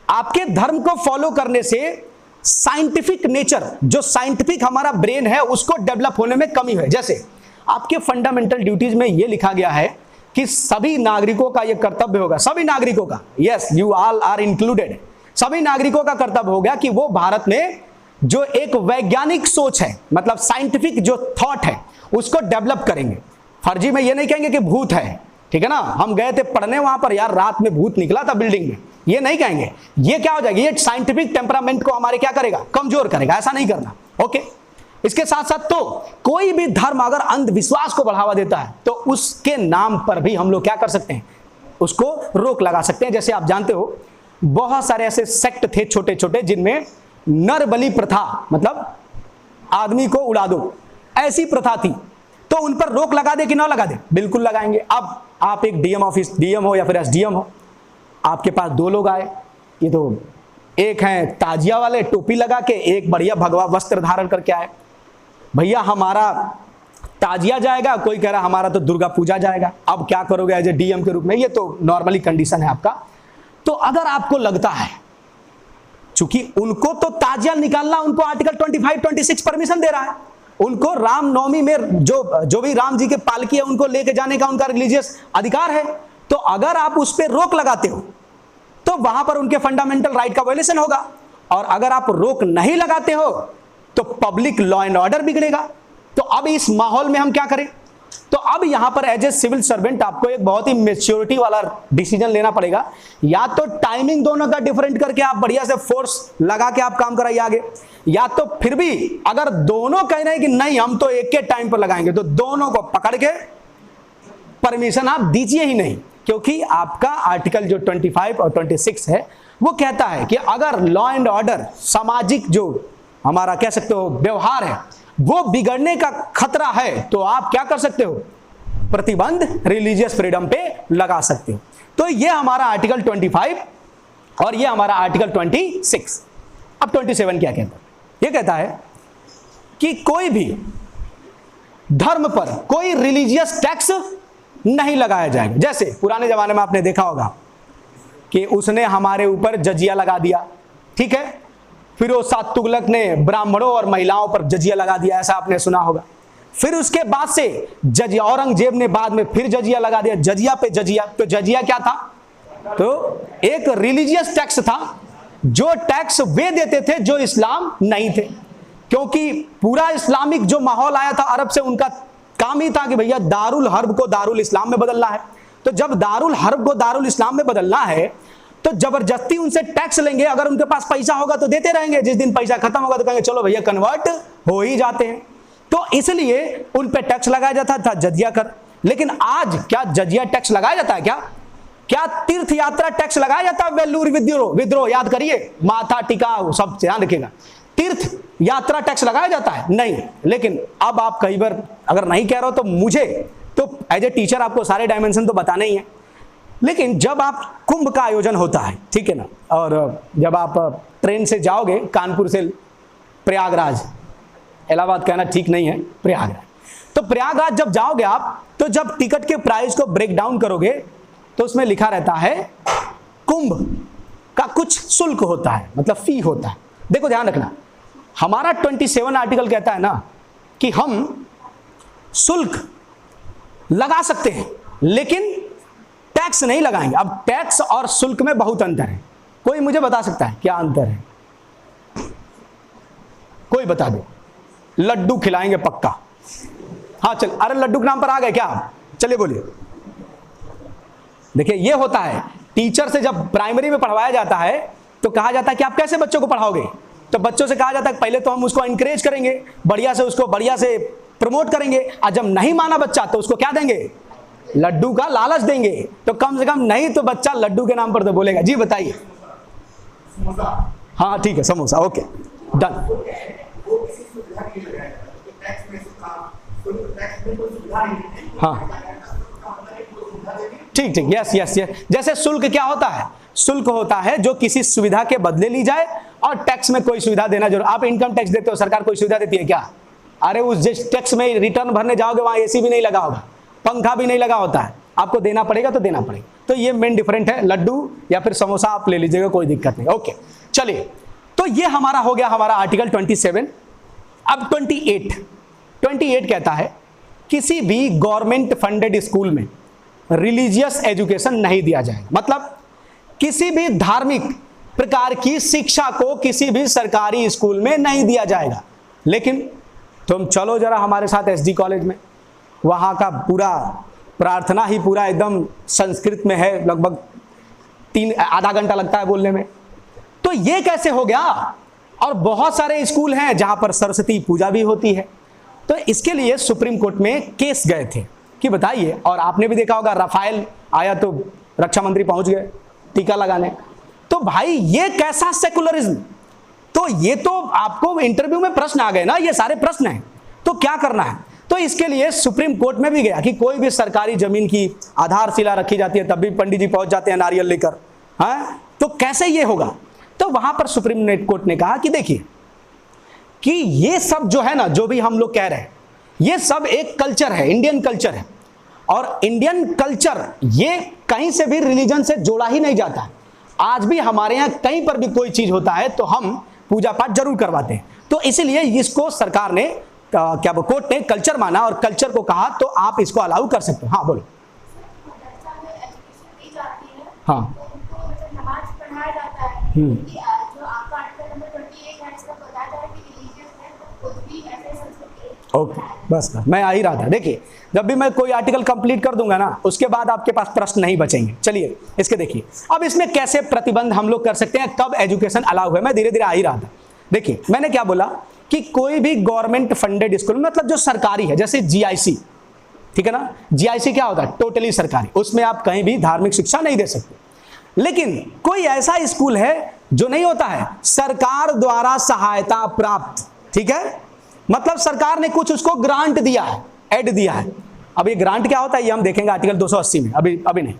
आपके धर्म को फॉलो करने से साइंटिफिक नेचर, जो साइंटिफिक हमारा ब्रेन है उसको डेवलप होने में कमी है। जैसे आपके फंडामेंटल ड्यूटीज में यह लिखा गया है कि सभी नागरिकों का यह कर्तव्य होगा, सभी नागरिकों का, yes you all are included, सभी नागरिकों का कर्तव्य होगा कि वो भारत में जो एक वैज्ञानिक सोच है, मतलब साइंटिफिक जो थॉट है उसको डेवलप करेंगे। फर्जी में ये नहीं कहेंगे कि भूत है, ठीक है ना, हम गए थे पढ़ने वहां पर, यार रात में भूत निकला था बिल्डिंग में, ये नहीं कहेंगे। ये क्या हो जाएगा, ये साइंटिफिक टेम्परामेंट को हमारे क्या करेगा, कमजोर करेगा, ऐसा नहीं करना। ओके, इसके साथ साथ तो कोई भी धर्म अगर अंधविश्वास को बढ़ावा देता है तो उसके नाम पर भी हम लोग क्या कर सकते हैं, उसको रोक लगा सकते हैं। जैसे आप जानते हो बहुत सारे ऐसे सेक्ट थे छोटे छोटे जिनमें नर बलि प्रथा, मतलब आदमी को उड़ा दो, ऐसी प्रथा थी, तो उन पर रोक लगा दे कि ना लगा दे, बिल्कुल लगाएंगे। अब आप एक डीएम ऑफिस, डीएम हो या फिर एसडीएम हो, आपके पास दो लोग आए, ये तो एक हैं ताजिया वाले टोपी लगा के, एक बढ़िया भगवा वस्त्र धारण करके आए, भैया हमारा ताजिया जाएगा, कोई कह रहा हमारा तो दुर्गा पूजा जाएगा, अब क्या करोगे एज ए डीएम के रूप में, ये तो नॉर्मली कंडीशन है आपका। तो अगर आपको लगता है, चूंकि उनको तो ताजिया निकालना उनको आर्टिकल 25-26 परमिशन दे रहा है, उनको रामनवमी में जो भी राम जी के पालकी है उनको लेके जाने का उनका रिलीजियस अधिकार है, तो अगर आप उस पर रोक लगाते हो तो वहां पर उनके फंडामेंटल राइट का वायलेशन होगा, और अगर आप रोक नहीं लगाते हो तो पब्लिक लॉ एंड ऑर्डर बिगड़ेगा। तो अब इस माहौल में हम क्या करें, तो अब यहां पर एज ए सिविल सर्वेंट आपको एक बहुत ही मैच्योरिटी वाला डिसीजन लेना पड़ेगा। या तो टाइमिंग दोनों का डिफरेंट करके आप बढ़िया से फोर्स लगा के आप काम कराइए आगे, या तो फिर भी अगर दोनों कह रहे हैं कि नहीं हम तो एक के टाइम पर लगाएंगे, तो दोनों को पकड़ के परमिशन आप दीजिए ही नहीं, क्योंकि आपका आर्टिकल जो 25 और 26 है वो कहता है कि अगर लॉ एंड ऑर्डर, सामाजिक जो हमारा कह सकते हो व्यवहार है, वो बिगड़ने का खतरा है, तो आप क्या कर सकते हो, प्रतिबंध रिलीजियस फ्रीडम पे लगा सकते हो। तो ये हमारा आर्टिकल 25 और ये हमारा आर्टिकल 26। अब 27 क्या कहता है, ये कहता है कि कोई भी धर्म पर कोई रिलीजियस टैक्स नहीं लगाया जाएगा। जैसे पुराने जमाने में आपने देखा होगा कि उसने हमारे ऊपर जजिया लगा दिया, ठीक है, फिरोज तुगलक ने ब्राह्मणों और महिलाओं पर जजिया लगा दिया, ऐसा आपने सुना होगा। फिर उसके बाद से जजिया, औरंगजेब ने बाद में फिर जजिया लगा दिया, जजिया पे जजिया। तो जजिया क्या था, तो एक रिलीजियस टैक्स था, जो टैक्स वे देते थे जो इस्लाम नहीं थे, क्योंकि पूरा इस्लामिक जो माहौल आया था अरब से, उनका काम ही था कि भैया दारुल हर्ब को दारुल इस्लाम में बदलना है। तो जब दारुल हर्ब को दारुल इस्लाम में बदलना है तो जबरदस्ती उनसे टैक्स लेंगे, अगर उनके पास पैसा होगा तो देते रहेंगे, जिस दिन पैसा खत्म होगा तो कहेंगे चलो भैया कन्वर्ट हो ही जाते हैं। तो इसलिए उन पे टैक्स लगाया जाता था जजिया कर। लेकिन आज क्या जजिया टैक्स लगाया जाता है, क्या तीर्थ यात्रा टैक्स लगाया जाता है, वेल्लूर विद्रोह याद करिए, माथा टिका सब ध्यान रखिएगा, तीर्थ यात्रा टैक्स लगाया जाता है नहीं। लेकिन अब आप कई बार अगर नहीं कह रहे हो तो मुझे तो एज ए टीचर आपको सारे डायमेंशन तो बताने ही है, लेकिन जब आप कुंभ का आयोजन होता है, ठीक है ना, और जब आप ट्रेन से जाओगे कानपुर से प्रयागराज, इलाहाबाद कहना ठीक नहीं है, प्रयागराज, तो प्रयागराज जब जाओगे आप, तो जब टिकट के प्राइस को ब्रेक डाउन करोगे तो उसमें लिखा रहता है कुंभ का कुछ शुल्क होता है, मतलब फी होता है। देखो ध्यान रखना, हमारा 27 आर्टिकल कहता है ना कि हम शुल्क लगा सकते हैं लेकिन टैक्स नहीं लगाएंगे। अब टैक्स और शुल्क में बहुत अंतर है, कोई मुझे बता सकता है क्या अंतर है, कोई बता दो। लड्डू खिलाएंगे पक्का, हाँ चल, अरे लड्डू के नाम पर आ गए क्या आप, चलिए बोलिए। देखिए ये होता है, टीचर से जब प्राइमरी में पढ़वाया जाता है तो कहा जाता है कि आप कैसे बच्चों को पढ़ाओगे, तो बच्चों से कहा जाता है पहले तो हम उसको इंकरेज करेंगे, बढ़िया से उसको बढ़िया से प्रमोट करेंगे, और जब नहीं माना बच्चा तो उसको क्या देंगे, लड्डू का लालच देंगे। तो कम से कम नहीं तो बच्चा लड्डू के नाम पर तो बोलेगा। जी बताइए। हाँ ठीक है, समोसा, ओके डन। हाँ ठीक ठीक, यस यस यस। जैसे शुल्क क्या होता है, शुल्क होता है जो किसी सुविधा के बदले ली जाए और टैक्स में कोई सुविधा देना जरूर, आप इनकम टैक्स देते हो, सरकार कोई सुविधा देती है क्या? अरे उस जिस टैक्स में रिटर्न भरने जाओगे वहां एसी भी नहीं लगा होगा, पंखा भी नहीं लगा होता है, आपको देना पड़ेगा तो देना पड़ेगा। तो ये मेन डिफरेंट है, लड्डू या फिर समोसा आप ले लीजिएगा, कोई दिक्कत नहीं। ओके चलिए, तो ये हमारा हो गया हमारा आर्टिकल 27। अब 28 कहता है किसी भी गवर्नमेंट फंडेड स्कूल में रिलीजियस एजुकेशन नहीं दिया जाएगा। मतलब किसी भी धार्मिक प्रकार की शिक्षा को किसी भी सरकारी स्कूल में नहीं दिया जाएगा। लेकिन तुम चलो जरा हमारे साथ एसडी कॉलेज में, वहाँ का पूरा प्रार्थना ही पूरा एकदम संस्कृत में है, लगभग आधा घंटा लगता है बोलने में। तो ये कैसे हो गया? और बहुत सारे स्कूल हैं जहाँ पर सरस्वती पूजा भी होती है। तो इसके लिए सुप्रीम कोर्ट में केस गए थे कि बताइए, और आपने भी देखा होगा राफेल आया तो रक्षा मंत्री पहुंच गए टीका लगाने। तो भाई ये कैसा सेकुलरिज्म? तो ये तो आपको इंटरव्यू में प्रश्न आ गए ना, ये सारे प्रश्न हैं, तो क्या करना है? तो इसके लिए सुप्रीम कोर्ट में भी गया कि कोई भी सरकारी जमीन की आधारशिला रखी जाती है तब भी पंडित जी पहुंच जाते हैं नारियल लेकर, हाँ, तो कैसे ये होगा? तो वहां पर सुप्रीम कोर्ट ने कहा कि देखिए कि ये सब जो है ना, जो भी हम लोग कह रहे हैं, ये सब एक कल्चर है, इंडियन कल्चर है, और इंडियन कल्चर ये कहीं से भी रिलीजन से जोड़ा ही नहीं जाता है। आज भी हमारे यहाँ कहीं पर भी कोई चीज होता है तो हम पूजा पाठ जरूर करवाते हैं। तो इसीलिए इसको सरकार ने क्या कोर्ट ने कल्चर माना और कल्चर को कहा तो आप इसको अलाउ कर सकते हो। हाँ बोलो। हाँ ओके बस मैं आ ही रहा था। देखिए जब भी मैं कोई आर्टिकल कंप्लीट कर दूंगा ना, उसके बाद आपके पास प्रश्न नहीं बचेंगे। चलिए इसके देखिए अब इसमें कैसे प्रतिबंध हम लोग कर सकते हैं, कब एजुकेशन अलाउ है, मैं धीरे धीरे आ ही रहा था। देखिए मैंने क्या बोला कि कोई भी गवर्नमेंट फंडेड स्कूल, मतलब जो सरकारी है, जैसे जीआईसी, ठीक है ना, जीआईसी क्या होता है? टोटली सरकारी, उसमें आप कहीं भी धार्मिक शिक्षा नहीं दे सकते। लेकिन कोई ऐसा स्कूल है जो नहीं होता है सरकार द्वारा सहायता प्राप्त, ठीक है, मतलब सरकार ने कुछ उसको ग्रांट दिया है, एड दिया है। अब ये ग्रांट क्या होता है ये हम देखेंगे आर्टिकल 280 में, अभी नहीं।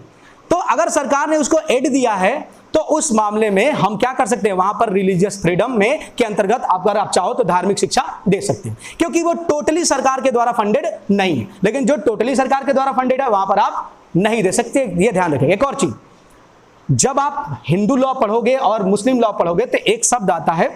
तो अगर सरकार ने उसको एड दिया है तो उस मामले में हम क्या कर सकते हैं, वहां पर रिलीजियस फ्रीडम में के अंतर्गत अगर आप चाहो तो धार्मिक शिक्षा दे सकते हैं, क्योंकि वो टोटली सरकार के द्वारा फंडेड नहीं है। लेकिन जो टोटली सरकार के द्वारा फंडेड है वहां पर आप नहीं दे सकते, ये ध्यान रखें। एक और चीज, जब आप हिंदू लॉ पढ़ोगे और मुस्लिम लॉ पढ़ोगे तो एक शब्द आता है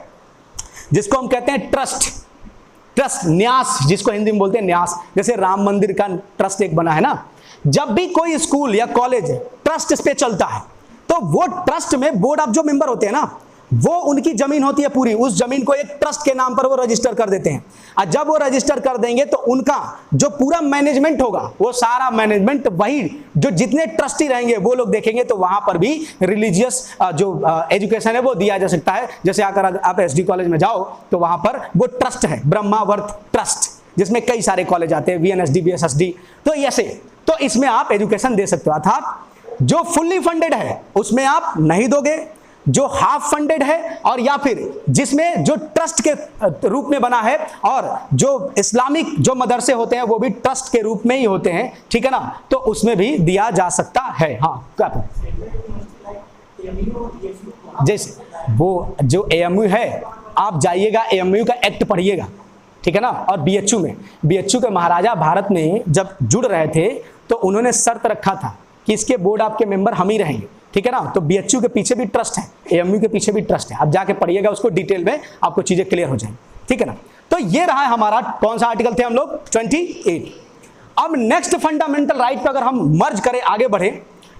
जिसको हम कहते हैं ट्रस्ट, न्यास, जिसको हिंदी में बोलते हैं न्यास। जैसे राम मंदिर का ट्रस्ट एक बना है ना, जब भी कोई स्कूल या कॉलेज ट्रस्ट पे चलता है तो वो ट्रस्ट में बोर्ड ऑफ जो मेंबर होते हैं ना, वो उनकी जमीन होती है पूरी, उस जमीन को एक ट्रस्ट के नाम पर वो रजिस्टर कर देते हैं। और जब वो रजिस्टर कर देंगे तो उनका जो पूरा मैनेजमेंट होगा, वो सारा मैनेजमेंट वही जो जितने ट्रस्टी रहेंगे वो लोग देखेंगे। तो वहां पर भी रिलीजियस जो एजुकेशन है वो दिया जा सकता है। जैसे अगर आप एसडी कॉलेज में जाओ तो वहां पर वो ट्रस्ट है, ब्रह्मावर्त ट्रस्ट, जिसमें कई सारे कॉलेज आते हैं, वीएनएसडी, बीएसएसडी, तो ऐसे, तो इसमें आप एजुकेशन दे सकते हो। अर्थात जो फुल्ली फंडेड है उसमें आप नहीं दोगे, जो हाफ फंडेड है और या फिर जिसमें जो ट्रस्ट के रूप में बना है, और जो इस्लामिक जो मदरसे होते हैं वो भी ट्रस्ट के रूप में ही होते हैं, ठीक है ना, तो उसमें भी दिया जा सकता है। हाँ क्या जैसे वो जो एएमयू है, आप जाइएगा एएमयू का एक्ट पढ़िएगा, ठीक है ना। और बीएचयू के महाराजा भारत में जब जुड़ रहे थे तो उन्होंने शर्त रखा था कि इसके बोर्ड आपके मेंबर हम ही रहेंगे, ठीक है ना। तो बीएचयू के पीछे भी ट्रस्ट है, एएमयू के पीछे भी ट्रस्ट है, आप जाके पढ़िएगा उसको डिटेल में, आपको चीजें क्लियर हो जाएंगी, ठीक है ना। तो ये रहा हमारा कौन सा आर्टिकल थे हम लोग 28। अब नेक्स्ट फंडामेंटल राइट पर अगर हम मर्ज करें, आगे बढ़े,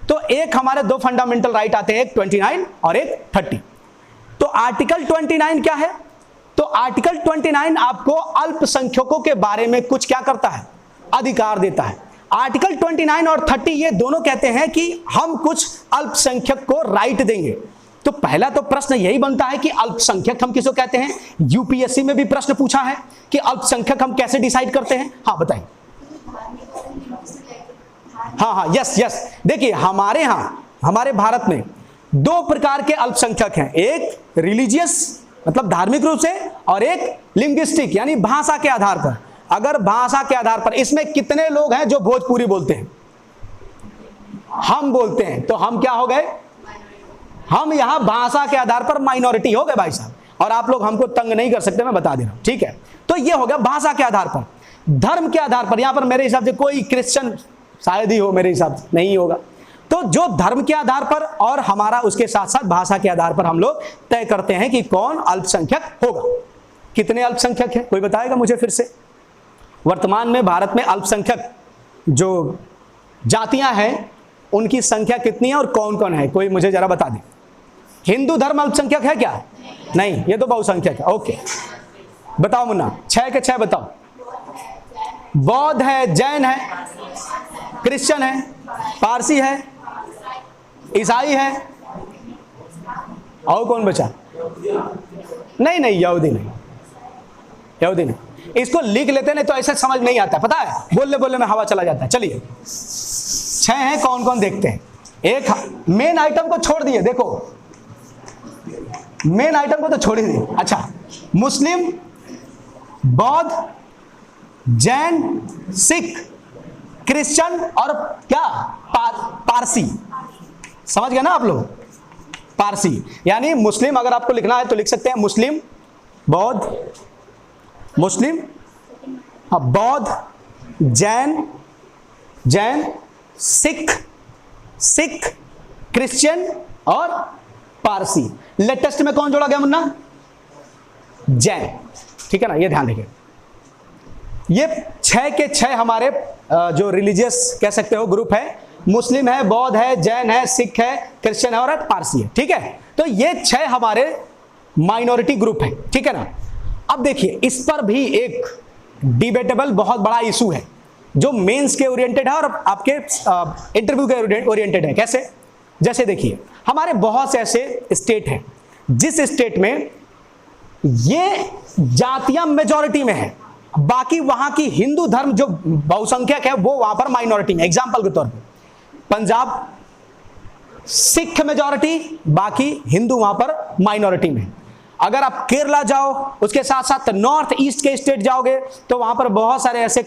तो एक हमारे दो फंडामेंटल राइट आते हैं, एक 29 और एक 30। तो आर्टिकल 29 क्या है? तो आर्टिकल 29 आपको अल्पसंख्यकों के बारे में कुछ क्या करता है, अधिकार देता है। आर्टिकल 29 और 30 ये दोनों कहते हैं कि हम कुछ अल्पसंख्यक को राइट देंगे। तो पहला तो प्रश्न यही बनता है कि अल्पसंख्यक हम किसको कहते हैं। यूपीएससी में भी प्रश्न पूछा है कि अल्पसंख्यक हम कैसे डिसाइड करते हैं। हाँ बताइए। हाँ यस, देखिए हमारे यहाँ, हमारे भारत में दो प्रकार के अल्पसंख्यक हैं, एक रिलीजियस मतलब धार्मिक रूप से, और एक लिंग्विस्टिक यानी भाषा के आधार पर। अगर भाषा के आधार पर, इसमें कितने लोग हैं जो भोजपुरी बोलते हैं, हम बोलते हैं, तो हम क्या हो गए, हम यहां भाषा के आधार पर माइनॉरिटी हो गए भाई साहब। और आप लोग हमको तंग नहीं कर सकते, मैं बता दे रहा हूं, ठीक है। तो ये हो गया भाषा के आधार पर। धर्म के आधार पर, यहां पर मेरे हिसाब से कोई क्रिश्चियन शायद ही हो, मेरे हिसाब से नहीं होगा। तो जो धर्म के आधार पर और हमारा उसके साथ साथ भाषा के आधार पर हम लोग तय करते हैं कि कौन अल्पसंख्यक होगा। कितने अल्पसंख्यक हैं, कोई बताएगा मुझे फिर से? वर्तमान में भारत में अल्पसंख्यक जो जातियां हैं उनकी संख्या कितनी है और कौन कौन है, कोई मुझे जरा बता दे। हिंदू धर्म अल्पसंख्यक है क्या? नहीं, ये तो बहुसंख्यक है। ओके, बताओ मुन्ना, 6 के 6 बताओ। बौद्ध है, जैन है, क्रिश्चियन है, पारसी है, ईसाई है, और कौन बचा? नहीं नहीं, यहूदी नहीं, यहूदी नहीं। इसको लिख लेते नहीं तो ऐसे समझ नहीं आता, पता है, बोलने बोलने में हवा चला जाता है। चलिए 6 हैं, कौन कौन देखते हैं। एक मेन आइटम को छोड़ दिए, देखो मेन आइटम को तो छोड़ ही दिए। अच्छा, मुस्लिम, बौद्ध, जैन, सिख, क्रिश्चियन और क्या, पारसी। समझ गए ना आप लोग? पारसी यानी मुस्लिम, अगर आपको लिखना है तो लिख सकते हैं मुस्लिम, बौद्ध, मुस्लिम, हाँ, बौद्ध, जैन, सिख, क्रिश्चियन और पारसी। लेटेस्ट में कौन जोड़ा गया मुन्ना? जैन, ठीक है ना, ये ध्यान रखिए। ये 6 के 6 हमारे जो रिलीजियस कह सकते हो ग्रुप है। मुस्लिम है, बौद्ध है, जैन है, सिख है, क्रिश्चियन है और पारसी है, ठीक है। तो ये 6 हमारे माइनॉरिटी ग्रुप है, ठीक है ना। अब देखिए, इस पर भी एक डिबेटेबल बहुत बड़ा इशू है जो मेंस के ओरिएंटेड है और आपके इंटरव्यू के ओरिएंटेड है। कैसे? जैसे देखिए, हमारे बहुत से ऐसे स्टेट हैं जिस स्टेट में ये जातियां मेजॉरिटी में है, बाकी वहां की हिंदू धर्म जो बहुसंख्यक है वो वहां पर माइनॉरिटी में। एग्जांपल के तौर पर पंजाब सिख मेजॉरिटी, बाकी हिंदू वहां पर माइनॉरिटी में। अगर आप केरला जाओ, उसके साथ साथ नॉर्थ ईस्ट के स्टेट जाओगे तो वहां पर बहुत सारे ऐसे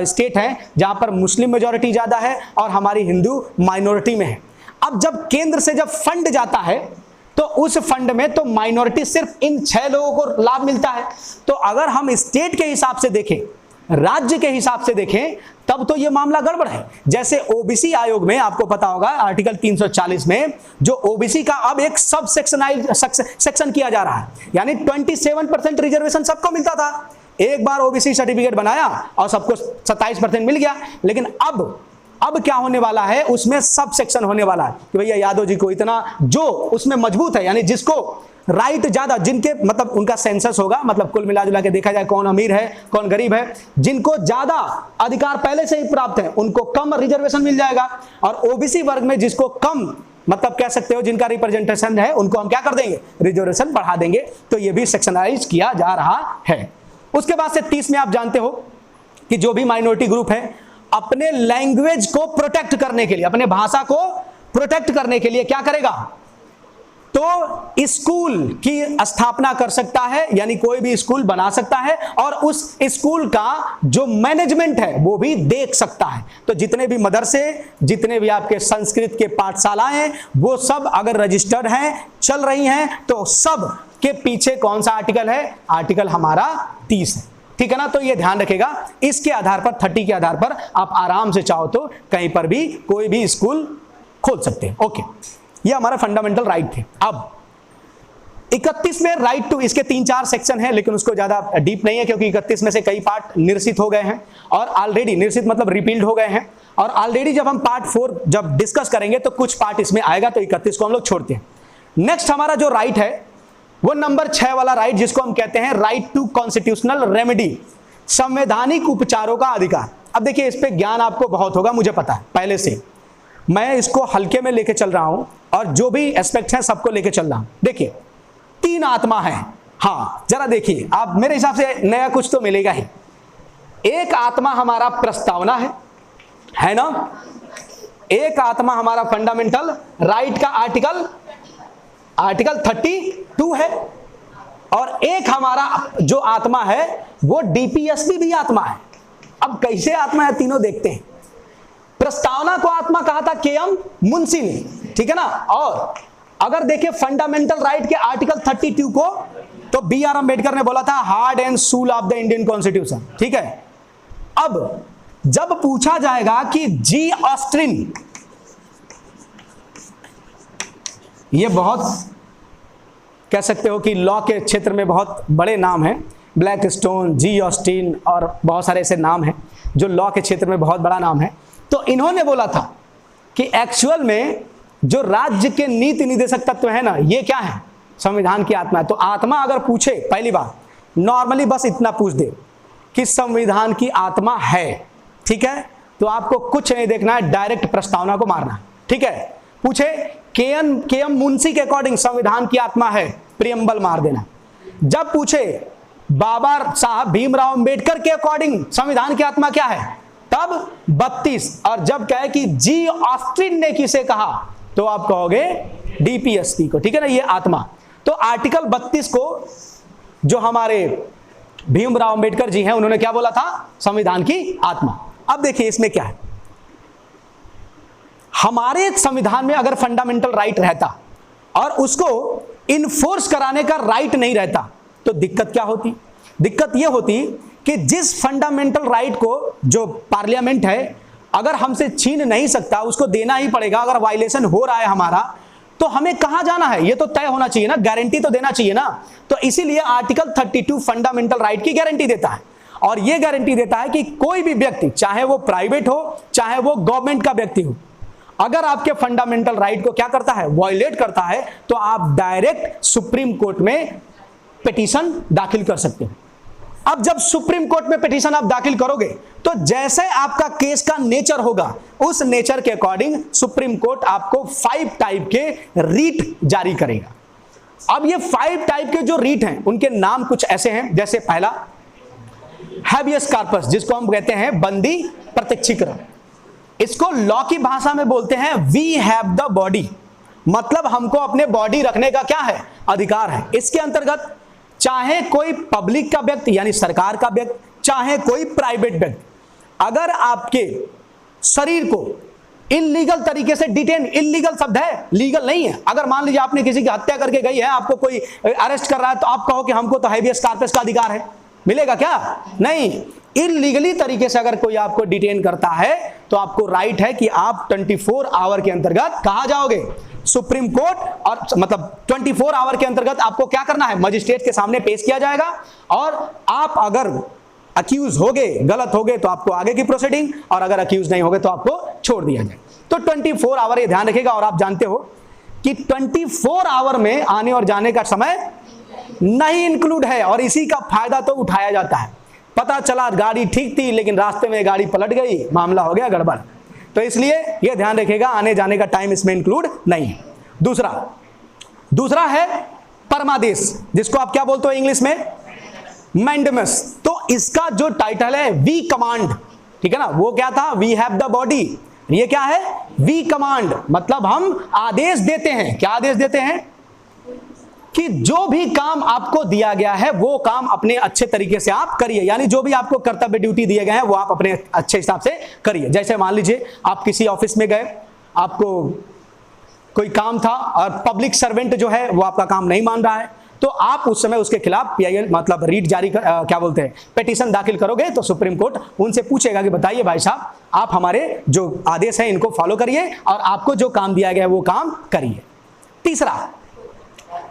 स्टेट हैं जहां पर मुस्लिम मेजॉरिटी ज्यादा है और हमारी हिंदू माइनॉरिटी में है। अब जब केंद्र से जब फंड जाता है तो उस फंड में तो माइनॉरिटी सिर्फ इन 6 लोगों को लाभ मिलता है। तो अगर हम स्टेट के हिसाब से देखें, राज्य के हिसाब से देखें, तब तो यह मामला गड़बड़ है। जैसे ओबीसी आयोग में आपको पता होगा आर्टिकल 340 में जो ओबीसी का अब एक सब सेक्शन किया जा रहा है, यानी 27% रिजर्वेशन सबको मिलता था। एक बार ओबीसी सर्टिफिकेट बनाया और सबको 27% मिल गया। लेकिन अब क्या होने वाला है, उसमें सब सेक्शन होने वाला है कि भैया यादव जी को इतना, जो उसमें मजबूत है, यानी जिसको राइट ज्यादा, जिनके मतलब उनका सेंसस होगा, मतलब कुल मिला जुला के देखा जाए कौन अमीर है कौन गरीब है, जिनको ज्यादा अधिकार पहले से ही प्राप्त है उनको कम रिजर्वेशन मिल जाएगा। और ओबीसी वर्ग में जिसको कम, मतलब कह सकते हो जिनका रिप्रेजेंटेशन है, उनको हम क्या कर देंगे, रिजर्वेशन बढ़ा देंगे। तो ये भी सेक्शनाइज किया जा रहा है। उसके बाद से 30 में आप जानते हो कि जो भी माइनॉरिटी ग्रुप है अपने लैंग्वेज को प्रोटेक्ट करने के लिए, अपने भाषा को प्रोटेक्ट करने के लिए क्या करेगा, तो स्कूल की स्थापना कर सकता है, यानी कोई भी स्कूल बना सकता है और उस स्कूल का जो मैनेजमेंट है वो भी देख सकता है। तो जितने भी मदरसे, जितने भी आपके संस्कृत के पाठशालाएं, वो सब अगर रजिस्टर्ड हैं, चल रही हैं, तो सब के पीछे कौन सा आर्टिकल है, आर्टिकल हमारा 30 है, ठीक है ना। तो ये ध्यान रखेगा, इसके आधार पर 30 के आधार पर आप आराम से चाहो तो कहीं पर भी कोई भी स्कूल खोल सकते हैं। ओके, ये हमारा फंडामेंटल राइट थे। अब 31 में राइट टू, इसके 3-4 सेक्शन हैं, लेकिन उसको ज्यादा डीप नहीं है क्योंकि 31 में से कई पार्ट निरसित हो गए हैं और ऑलरेडी निरसित मतलब रिपील्ड हो गए हैं। और ऑलरेडी जब हम पार्ट 4 जब डिस्कस करेंगे तो कुछ पार्ट इसमें आएगा, तो 31 को हम लोग छोड़ते हैं। नेक्स्ट हमारा जो राइट है वो नंबर 6 वाला राइट, जिसको हम कहते हैं राइट टू कॉन्स्टिट्यूशनल रेमेडी, संवैधानिक उपचारों का अधिकार। अब देखिए, इस पे ज्ञान आपको बहुत होगा, मुझे पता है पहले से। मैं इसको हल्के में लेके चल रहा हूं और जो भी एस्पेक्ट है सबको लेके चल रहा हूं। देखिए, 3 आत्मा है। हाँ, जरा देखिए आप, मेरे हिसाब से नया कुछ तो मिलेगा ही। एक आत्मा हमारा प्रस्तावना है ना। एक आत्मा हमारा फंडामेंटल राइट का आर्टिकल 32 है। और एक हमारा जो आत्मा है वो डीपीएसपी भी आत्मा है। अब कैसे आत्मा है, तीनों देखते हैं। प्रस्तावना को आत्मा कहा था केएम मुंशी ने, ठीक है ना। और अगर देखिए फंडामेंटल राइट के आर्टिकल 32 को तो बी आर अम्बेडकर ने बोला था हार्ट एंड सूल ऑफ द इंडियन कॉन्स्टिट्यूशन, ठीक है। अब जब पूछा जाएगा कि जी ऑस्टिन, ये बहुत कह सकते हो कि लॉ के क्षेत्र में बहुत बड़े नाम हैं, ब्लैक स्टोन, जी ऑस्टिन और बहुत सारे ऐसे नाम हैं जो लॉ के क्षेत्र में बहुत बड़ा नाम है। तो इन्होंने बोला था कि एक्चुअल में जो राज्य के नीति निर्देशक तत्व है ना, ये क्या है, संविधान की आत्मा है। तो आत्मा अगर पूछे, पहली बार नॉर्मली बस इतना पूछ दे कि संविधान की आत्मा है, ठीक है, तो आपको कुछ नहीं देखना है, डायरेक्ट प्रस्तावना को मारना, ठीक है। पूछे के एम मुंशी के अकॉर्डिंग संविधान की आत्मा है, प्रियम्बल मार देना। जब पूछे बाबा साहब भीमराव अंबेडकर के अकॉर्डिंग संविधान की आत्मा क्या है, तब 32। और जब कहे कि जी ऑस्टिन ने किसे कहा, तो आप कहोगे डीपीएसपी को, ठीक है ना, ये आत्मा। तो आर्टिकल 32 को जो हमारे भीमराव अंबेडकर जी हैं, उन्होंने क्या बोला था, संविधान की आत्मा। अब देखिए इसमें क्या है, हमारे संविधान में अगर फंडामेंटल राइट रहता और उसको इन्फोर्स कराने का राइट नहीं रहता, तो दिक्कत क्या होती? दिक्कत यह होती कि जिस फंडामेंटल राइट को जो पार्लियामेंट है अगर हमसे छीन नहीं सकता, उसको देना ही पड़ेगा। अगर वायलेशन हो रहा है हमारा, तो हमें कहां जाना है, ये तो तय होना चाहिए ना, गारंटी तो देना चाहिए ना। तो इसीलिए आर्टिकल 32 फंडामेंटल राइट की गारंटी देता है, और यह गारंटी देता है कि कोई भी व्यक्ति, चाहे वो प्राइवेट हो चाहे वो गवर्नमेंट का व्यक्ति हो, अगर आपके फंडामेंटल राइट को क्या करता है, वायलेट करता है, तो आप डायरेक्ट सुप्रीम कोर्ट में पिटीशन दाखिल कर सकते हो। अब जब सुप्रीम कोर्ट में पिटीशन आप दाखिल करोगे, तो जैसे आपका केस का नेचर होगा, उस नेचर के अकॉर्डिंग सुप्रीम कोर्ट आपको 5 टाइप के रीट जारी करेगा। अब ये 5 टाइप के जो रीट हैं, उनके नाम कुछ ऐसे हैं, जैसे पहला हैबियस कॉर्पस, जिसको हम कहते हैं बंदी प्रत्यक्षीकरण। इसको लॉ की भाषा में बोलते हैं वी हैव द बॉडी, मतलब हमको अपने बॉडी रखने का क्या है, अधिकार है। इसके अंतर्गत चाहे कोई पब्लिक का व्यक्ति यानी सरकार का व्यक्ति, चाहे कोई प्राइवेट व्यक्ति, अगर आपके शरीर को इलीगल तरीके से डिटेन, इलीगल शब्द है, लीगल नहीं है, अगर मान लीजिए आपने किसी की हत्या करके गई है, आपको कोई अरेस्ट कर रहा है, तो आप कहो कि हमको तो हैबियस कॉर्पस का अधिकार है, मिलेगा क्या? नहीं। इलीगली तरीके से अगर कोई आपको डिटेन करता है, तो आपको राइट है कि आप 24 आवर के अंतर्गत कहां जाओगे, सुप्रीम कोर्ट, और मतलब 24 आवर के अंतर्गत आपको क्या करना है, मजिस्ट्रेट के सामने पेश किया जाएगा। और आप अगर अक्यूज होगे, गलत होगे, तो आपको आगे की प्रोसीडिंग, और अगर अक्यूज नहीं होगे तो आपको छोड़ दिया जाए। तो 24 आवर ये ध्यान रखिएगा। और आप जानते हो कि 24 आवर में आने और जाने का समय नहीं इंक्लूड है, और इसी का फायदा तो उठाया जाता है। पता चला गाड़ी ठीक थी, लेकिन रास्ते में गाड़ी पलट गई, मामला हो गया गड़बड़। तो इसलिए यह ध्यान रखिएगा, आने जाने का टाइम इसमें इंक्लूड नहीं है। दूसरा है परमादेश, जिसको आप क्या बोलते हो इंग्लिश में, मैंडेमस। तो इसका जो टाइटल है वी कमांड, ठीक है ना, वो क्या था, वी हैव द बॉडी, ये क्या है, वी कमांड, मतलब हम आदेश देते हैं। क्या आदेश देते हैं? कि जो भी काम आपको दिया गया है वो काम अपने अच्छे तरीके से आप करिए, यानी जो भी आपको कर्तव्य ड्यूटी दिए गए हैं वो आप अपने अच्छे हिसाब से करिए। जैसे मान लीजिए आप किसी ऑफिस में गए, आपको कोई काम था और पब्लिक सर्वेंट जो है वो आपका काम नहीं मान रहा है, तो आप उस समय उसके खिलाफ पीआईएल मतलब रीट जारी क्या बोलते हैं, पिटीशन दाखिल करोगे। तो सुप्रीम कोर्ट उनसे पूछेगा कि बताइए भाई साहब, आप हमारे जो आदेश हैं इनको फॉलो करिए और आपको जो काम दिया गया है वो काम करिए। तीसरा,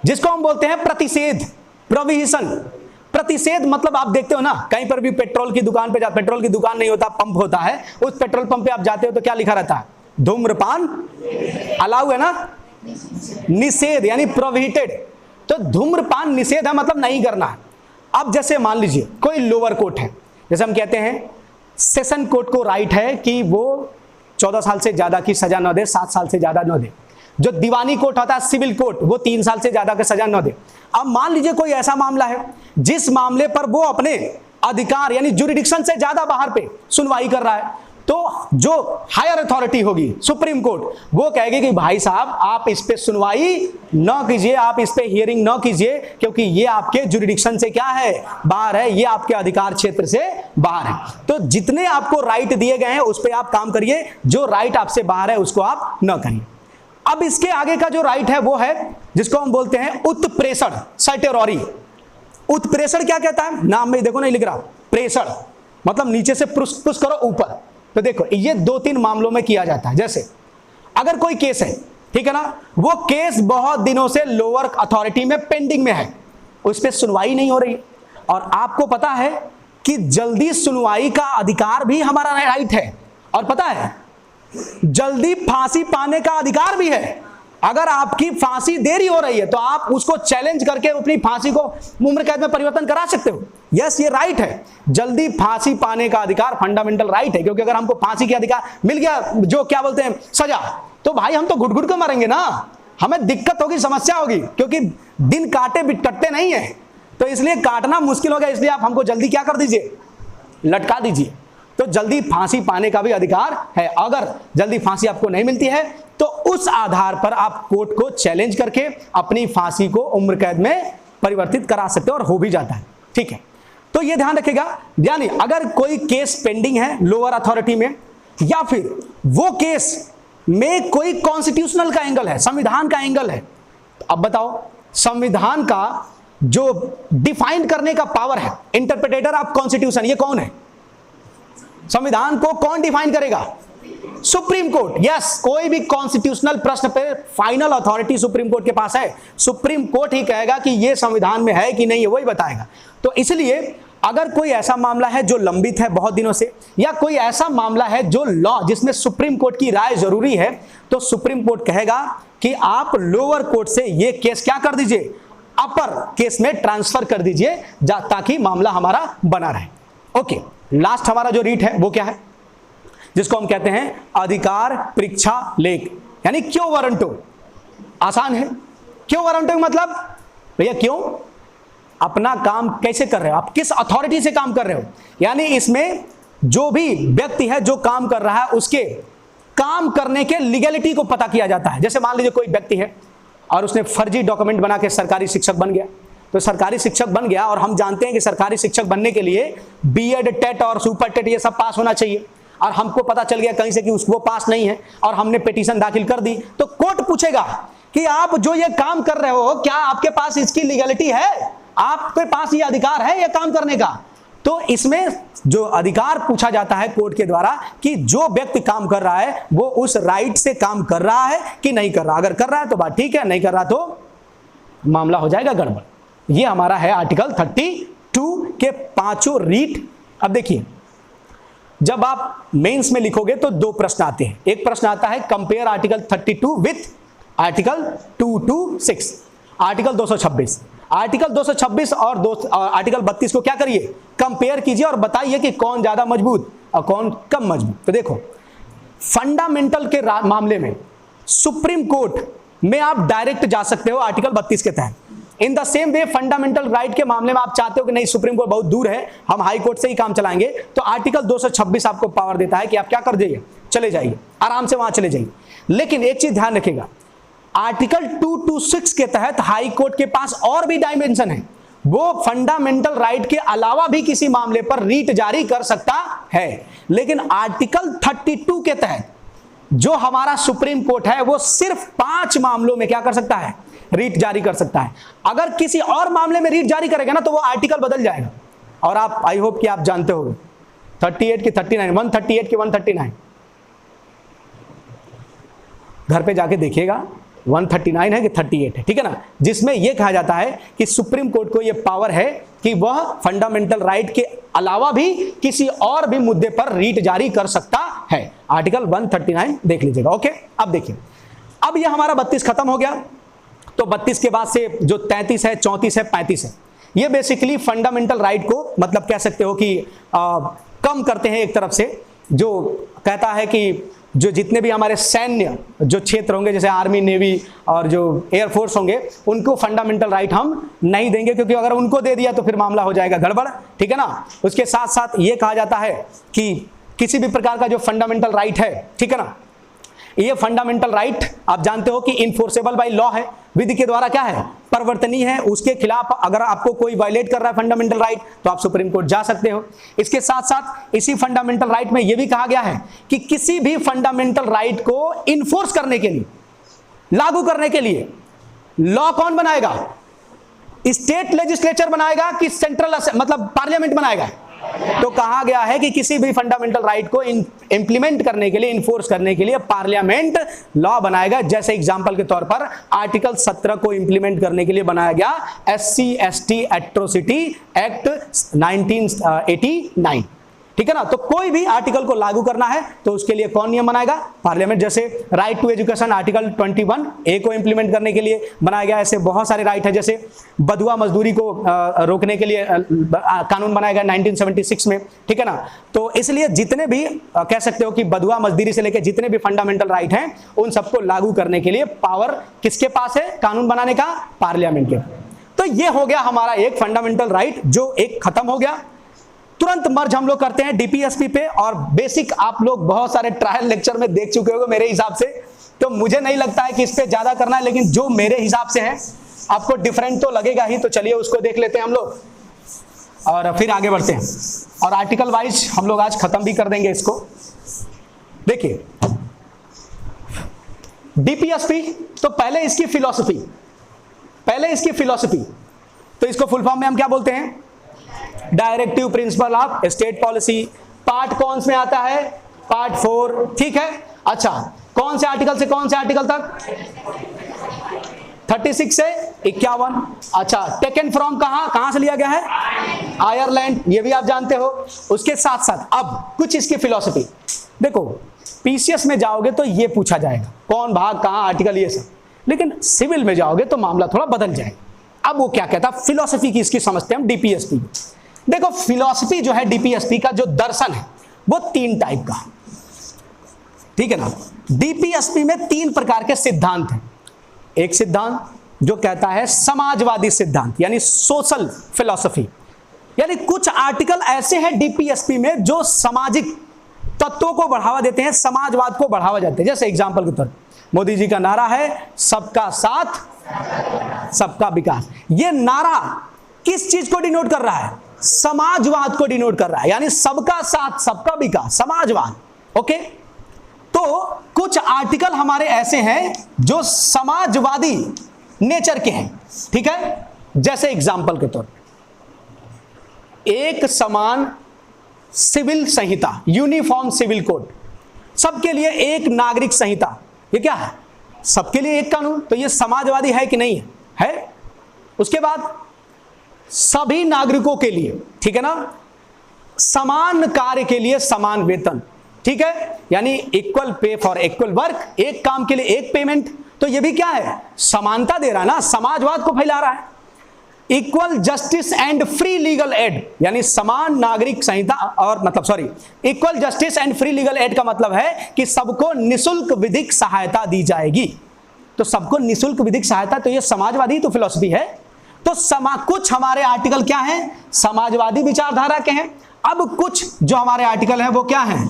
जिसको हम बोलते हैं प्रतिषेध, प्रोविजन। प्रतिषेध मतलब आप देखते हो ना, कहीं पर भी पेट्रोल की दुकान पे पेट्रोल की दुकान नहीं होता, पंप होता है, उस पेट्रोल पंप पे आप जाते हो तो क्या लिखा रहता है, धूम्रपान अलाउ है ना, निषेध यानी प्रोहिबिटेड। तो धूम्रपान निषेध है, मतलब नहीं करना है। अब जैसे मान लीजिए कोई लोअर कोर्ट है, जैसे हम कहते हैं सेशन कोर्ट को राइट है कि वो 14 साल से ज्यादा की सजा न दे, 7 साल से ज्यादा न दे। जो दीवानी कोर्ट होता है सिविल कोर्ट, वो 3 साल से ज्यादा की सजा न दे। अब मान लीजिए कोई ऐसा मामला है जिस मामले पर वो अपने अधिकार यानी जुरिडिक्शन से ज्यादा बाहर पे सुनवाई कर रहा है, तो जो हायर अथॉरिटी होगी सुप्रीम कोर्ट, वो कहेगी कि भाई साहब आप इस पे सुनवाई न कीजिए, आप इस पे हियरिंग न कीजिए, क्योंकि ये आपके जुरिडिक्शन से क्या है, बाहर है, ये आपके अधिकार क्षेत्र से बाहर है। तो जितने आपको राइट दिए गए हैं उस पे आप काम करिए, जो राइट आपसे बाहर है उसको आप न करिए। अब इसके आगे का जो राइट है वो है जिसको हम बोलते हैं उत्प्रेषण, सटेरॉरी। उत्प्रेषण क्या कहता है, नाम में देखो नहीं लिख रहा, प्रेषण मतलब नीचे से पुश करो ऊपर। तो देखो ये 2-3 मामलों में किया जाता है। जैसे अगर कोई केस है, ठीक है ना, वो केस बहुत दिनों से लोअर अथॉरिटी में पेंडिंग में है, उस पर सुनवाई नहीं हो रही, और आपको पता है कि जल्दी सुनवाई का अधिकार भी हमारा राइट है, और पता है जल्दी फांसी पाने का अधिकार भी है। अगर आपकी फांसी देरी हो रही है तो आप उसको चैलेंज करके अपनी फांसी को उम्र कैद में परिवर्तन करा सकते हो। यस, ये राइट है, जल्दी फांसी पाने का अधिकार फंडामेंटल राइट है, क्योंकि अगर हमको फांसी का अधिकार मिल गया, जो क्या बोलते हैं सजा, तो भाई हम तो घुट घुट के मरेंगे ना, हमें दिक्कत होगी, समस्या होगी, क्योंकि दिन कटते नहीं है, तो इसलिए काटना मुश्किल हो गया, इसलिए आप हमको जल्दी क्या कर दीजिए, लटका दीजिए। तो जल्दी फांसी पाने का भी अधिकार है। अगर जल्दी फांसी आपको नहीं मिलती है तो उस आधार पर आप कोर्ट को चैलेंज करके अपनी फांसी को उम्र कैद में परिवर्तित करा सकते हो, और हो भी जाता है, ठीक है। तो ये ध्यान रखिएगा, यानी अगर कोई केस पेंडिंग है लोअर अथॉरिटी में, या फिर वो केस में कोई कॉन्स्टिट्यूशनल का एंगल है, संविधान का एंगल है, तो अब बताओ संविधान का जो डिफाइन करने का पावर है, इंटरप्रिटेटर ऑफ कॉन्स्टिट्यूशन, ये कौन है? संविधान को कौन डिफाइन करेगा? Supreme court. यस, कोई भी कॉन्स्टिट्यूशनल प्रश्न पे फाइनल अथॉरिटी सुप्रीम कोर्ट के पास है, सुप्रीम कोर्ट ही कहेगा कि ये संविधान में है कि नहीं है, वही बताएगा। तो इसलिए अगर कोई ऐसा मामला है जो लंबित है बहुत दिनों से, या कोई ऐसा मामला है जो लॉ जिसमें सुप्रीम कोर्ट की राय जरूरी है, तो सुप्रीम कोर्ट कहेगा कि आप लोअर कोर्ट से ये केस क्या कर दीजिए, अपर केस में ट्रांसफर कर दीजिए, ताकि मामला हमारा बना रहे। ओके, लास्ट हमारा जो रीट है वो क्या है, जिसको हम कहते हैं अधिकार परीक्षा लेख, यानी क्यों वारंटो। आसान है, क्यों वारंटो मतलब भैया क्यों, अपना काम कैसे कर रहे हो, आप किस अथॉरिटी से काम कर रहे हो, यानी इसमें जो भी व्यक्ति है जो काम कर रहा है उसके काम करने के लीगलिटी को पता किया जाता है। जैसे मान लीजिए कोई व्यक्ति है और उसने फर्जी डॉक्यूमेंट बना के सरकारी शिक्षक बन गया, तो सरकारी शिक्षक बन गया, और हम जानते हैं कि सरकारी शिक्षक बनने के लिए बीएड, टेट और सुपर टेट ये सब पास होना चाहिए, और हमको पता चल गया कहीं से कि वो पास नहीं है, और हमने पिटीशन दाखिल कर दी, तो कोर्ट पूछेगा कि आप जो ये काम कर रहे हो क्या आपके पास इसकी लीगलिटी है, आपके पास ये अधिकार है ये काम करने का। तो इसमें जो अधिकार पूछा जाता है कोर्ट के द्वारा कि जो व्यक्ति काम कर रहा है वो उस राइट से काम कर रहा है कि नहीं कर रहा, अगर कर रहा है तो बात ठीक है, नहीं कर रहा तो मामला हो जाएगा गड़बड़। ये हमारा है आर्टिकल 32 के 5 रीट। अब देखिए, जब आप मेंस में लिखोगे तो 2 प्रश्न आते हैं। एक प्रश्न आता है compare article 32 with article 226, article 226। Article 226 और आर्टिकल 32 को क्या करिए, कंपेयर कीजिए और बताइए कि कौन ज्यादा मजबूत और कौन कम मजबूत। तो देखो, फंडामेंटल के मामले में सुप्रीम कोर्ट में आप डायरेक्ट जा सकते हो आर्टिकल 32 के तहत। In the same way fundamental right के मामले में आप चाहते हो कि नहीं सुप्रीम कोर्ट बहुत दूर है, हम हाई कोर्ट से ही काम चलाएंगे, तो आर्टिकल 226 आपको पावर देता है कि आप क्या कर जाइए, चले जाइए, आराम से वहां चले जाइए। लेकिन एक चीज ध्यान रखिएगा, आर्टिकल 226 के तहत हाई कोर्ट के पास और भी डायमेंशन है, वो फंडामेंटल राइट के अलावा भी किसी मामले पर रीट जारी कर सकता है। लेकिन आर्टिकल 32 के तहत जो हमारा सुप्रीम कोर्ट है वो सिर्फ 5 मामलों में क्या कर सकता है, रीट जारी कर सकता है। अगर किसी और मामले में रीट जारी करेगा ना तो वो आर्टिकल बदल जाएगा, और आप आई होप कि आप जानते होंगे 38 की 39, 138 की 139, घर पे जाके देखिएगा 139 है कि 38 है, ठीक है ना, जिसमें यह कहा जाता है कि सुप्रीम कोर्ट को यह पावर है कि वह फंडामेंटल राइट के अलावा भी किसी और भी मुद्दे पर रीट जारी कर सकता है। आर्टिकल 139 देख लीजिएगा। ओके, अब देखिए, अब यह हमारा 32 खत्म हो गया, तो 32 के बाद से जो 33 है, 34 है, 35 है, ये बेसिकली फंडामेंटल राइट को मतलब कह सकते हो कि कम करते हैं। एक तरफ से जो कहता है कि जो जितने भी हमारे सैन्य जो क्षेत्र होंगे, जैसे आर्मी, नेवी और जो एयरफोर्स होंगे, उनको फंडामेंटल राइट हम नहीं देंगे, क्योंकि अगर उनको दे दिया तो फिर मामला हो जाएगा गड़बड़, ठीक है ना। उसके साथ साथ ये कहा जाता है कि किसी भी प्रकार का जो फंडामेंटल राइट है, ठीक है ना, ये फंडामेंटल राइट आप जानते हो कि इनफोर्सेबल बाय लॉ है, विधि के द्वारा क्या है, परिवर्तनीय है। उसके खिलाफ अगर आपको कोई वायलेट कर रहा है फंडामेंटल राइट तो आप सुप्रीम कोर्ट जा सकते हो। इसके साथ साथ इसी फंडामेंटल राइट में यह भी कहा गया है कि किसी भी फंडामेंटल राइट को इन्फोर्स करने के लिए, लागू करने के लिए लॉ कौन बनाएगा, स्टेट लेजिस्लेचर बनाएगा कि सेंट्रल मतलब पार्लियामेंट बनाएगा? तो कहा गया है कि किसी भी फंडामेंटल राइट को इंप्लीमेंट करने के लिए, इन्फोर्स करने के लिए पार्लियामेंट लॉ बनाएगा। जैसे एग्जांपल के तौर पर आर्टिकल 17 को इंप्लीमेंट करने के लिए बनाया गया SC/ST एट्रोसिटी एक्ट 1989, ठीक है ना। तो कोई भी आर्टिकल को लागू करना है तो उसके लिए कौन नियम बनाएगा? पार्लियामेंट। जैसे right to education article 21A को इंप्लीमेंट करने के लिए बनाया गया। ऐसे बहुत सारे राइट है, जैसे बधुआ मजदूरी को रोकने के लिए कानून बनाया गया 1976 में, ठीक है ना। तो इसलिए जितने भी कह सकते हो कि बधुआ मजदूरी से लेकर जितने भी फंडामेंटल राइट हैं उन सबको लागू करने के लिए पावर किसके पास है कानून बनाने का? पार्लियामेंट के। तो ये हो गया हमारा एक फंडामेंटल राइट जो एक खत्म हो गया। तुरंत मर्ज हम लोग करते हैं डीपीएसपी पे। और बेसिक आप लोग बहुत सारे ट्रायल लेक्चर में देख चुके होंगे मेरे हिसाब से, तो मुझे नहीं लगता है कि इस पे ज्यादा करना है, लेकिन जो मेरे हिसाब से है आपको डिफरेंट तो लगेगा ही। तो चलिए उसको देख लेते हैं हम लोग और फिर आगे बढ़ते हैं। और आर्टिकल वाइज हम लोग आज खत्म भी कर देंगे इसको। देखिए डीपीएसपी, तो पहले इसकी फिलॉसफी, तो इसको फुल फॉर्म में हम क्या बोलते हैं? Directive principle of state policy. Part कौन में आता है? पार्ट 4, ठीक है। अच्छा, कौन से आर्टिकल से कौन से आर्टिकल तक? 36 से 51। अच्छा, टेकन फ्रॉम कहां से लिया गया है? आयरलैंड, ये भी आप जानते हो। उसके साथ साथ अब कुछ इसकी फिलॉसफी देखो। पीसीएस में जाओगे तो ये पूछा जाएगा कौन भाग कहां आर्टिकल, ये सब। लेकिन सिविल में जाओगे तो मामला थोड़ा बदल जाएगा। अब वो क्या कहता है? फिलॉसफी की इसकी समझते हैं हम डीपीएसपी। देखो फिलॉसफी जो है डीपीएसपी का जो दर्शन है वो 3 टाइप का, ठीक है ना। डीपीएसपी में 3 प्रकार के सिद्धांत हैं। एक सिद्धांत जो कहता है समाजवादी सिद्धांत, यानी सोशल फिलॉसफी, यानी कुछ आर्टिकल ऐसे हैं डीपीएसपी में जो सामाजिक तत्वों को बढ़ावा देते हैं, समाजवाद को बढ़ावा देते हैं। जैसे एग्जांपल के तौर मोदी जी का नारा है सबका साथ सबका विकास। ये नारा किस चीज को डिनोट कर रहा है? समाजवाद को डिनोट कर रहा है, यानी सबका साथ सबका विकास, समाजवाद। ओके, तो कुछ आर्टिकल हमारे ऐसे हैं जो समाजवादी नेचर के हैं, ठीक है। जैसे एग्जांपल के तौर पर एक समान सिविल संहिता, यूनिफॉर्म सिविल कोड, सबके लिए एक नागरिक संहिता, ये क्या है? सबके लिए एक कानून। तो ये समाजवादी है कि नहीं है? उसके बाद सभी नागरिकों के लिए, ठीक है ना, समान कार्य के लिए समान वेतन, ठीक है, यानी equal pay for equal work, एक काम के लिए एक पेमेंट। तो ये भी क्या है? समानता दे रहा है ना, समाजवाद को फैला रहा है। Equal justice and free legal aid, यानी समान नागरिक संहिता और मतलब equal justice and free legal aid का मतलब है कि सबको निशुल्क विधिक सहायता दी जाएगी। तो सबको निशुल्क विधिक सहायता, तो ये समाजवादी तो फिलॉसफी है। तो कुछ हमारे आर्टिकल क्या हैं? समाजवादी विचारधारा के हैं। अब कुछ जो हमारे आर्टिकल हैं वो क्या हैं?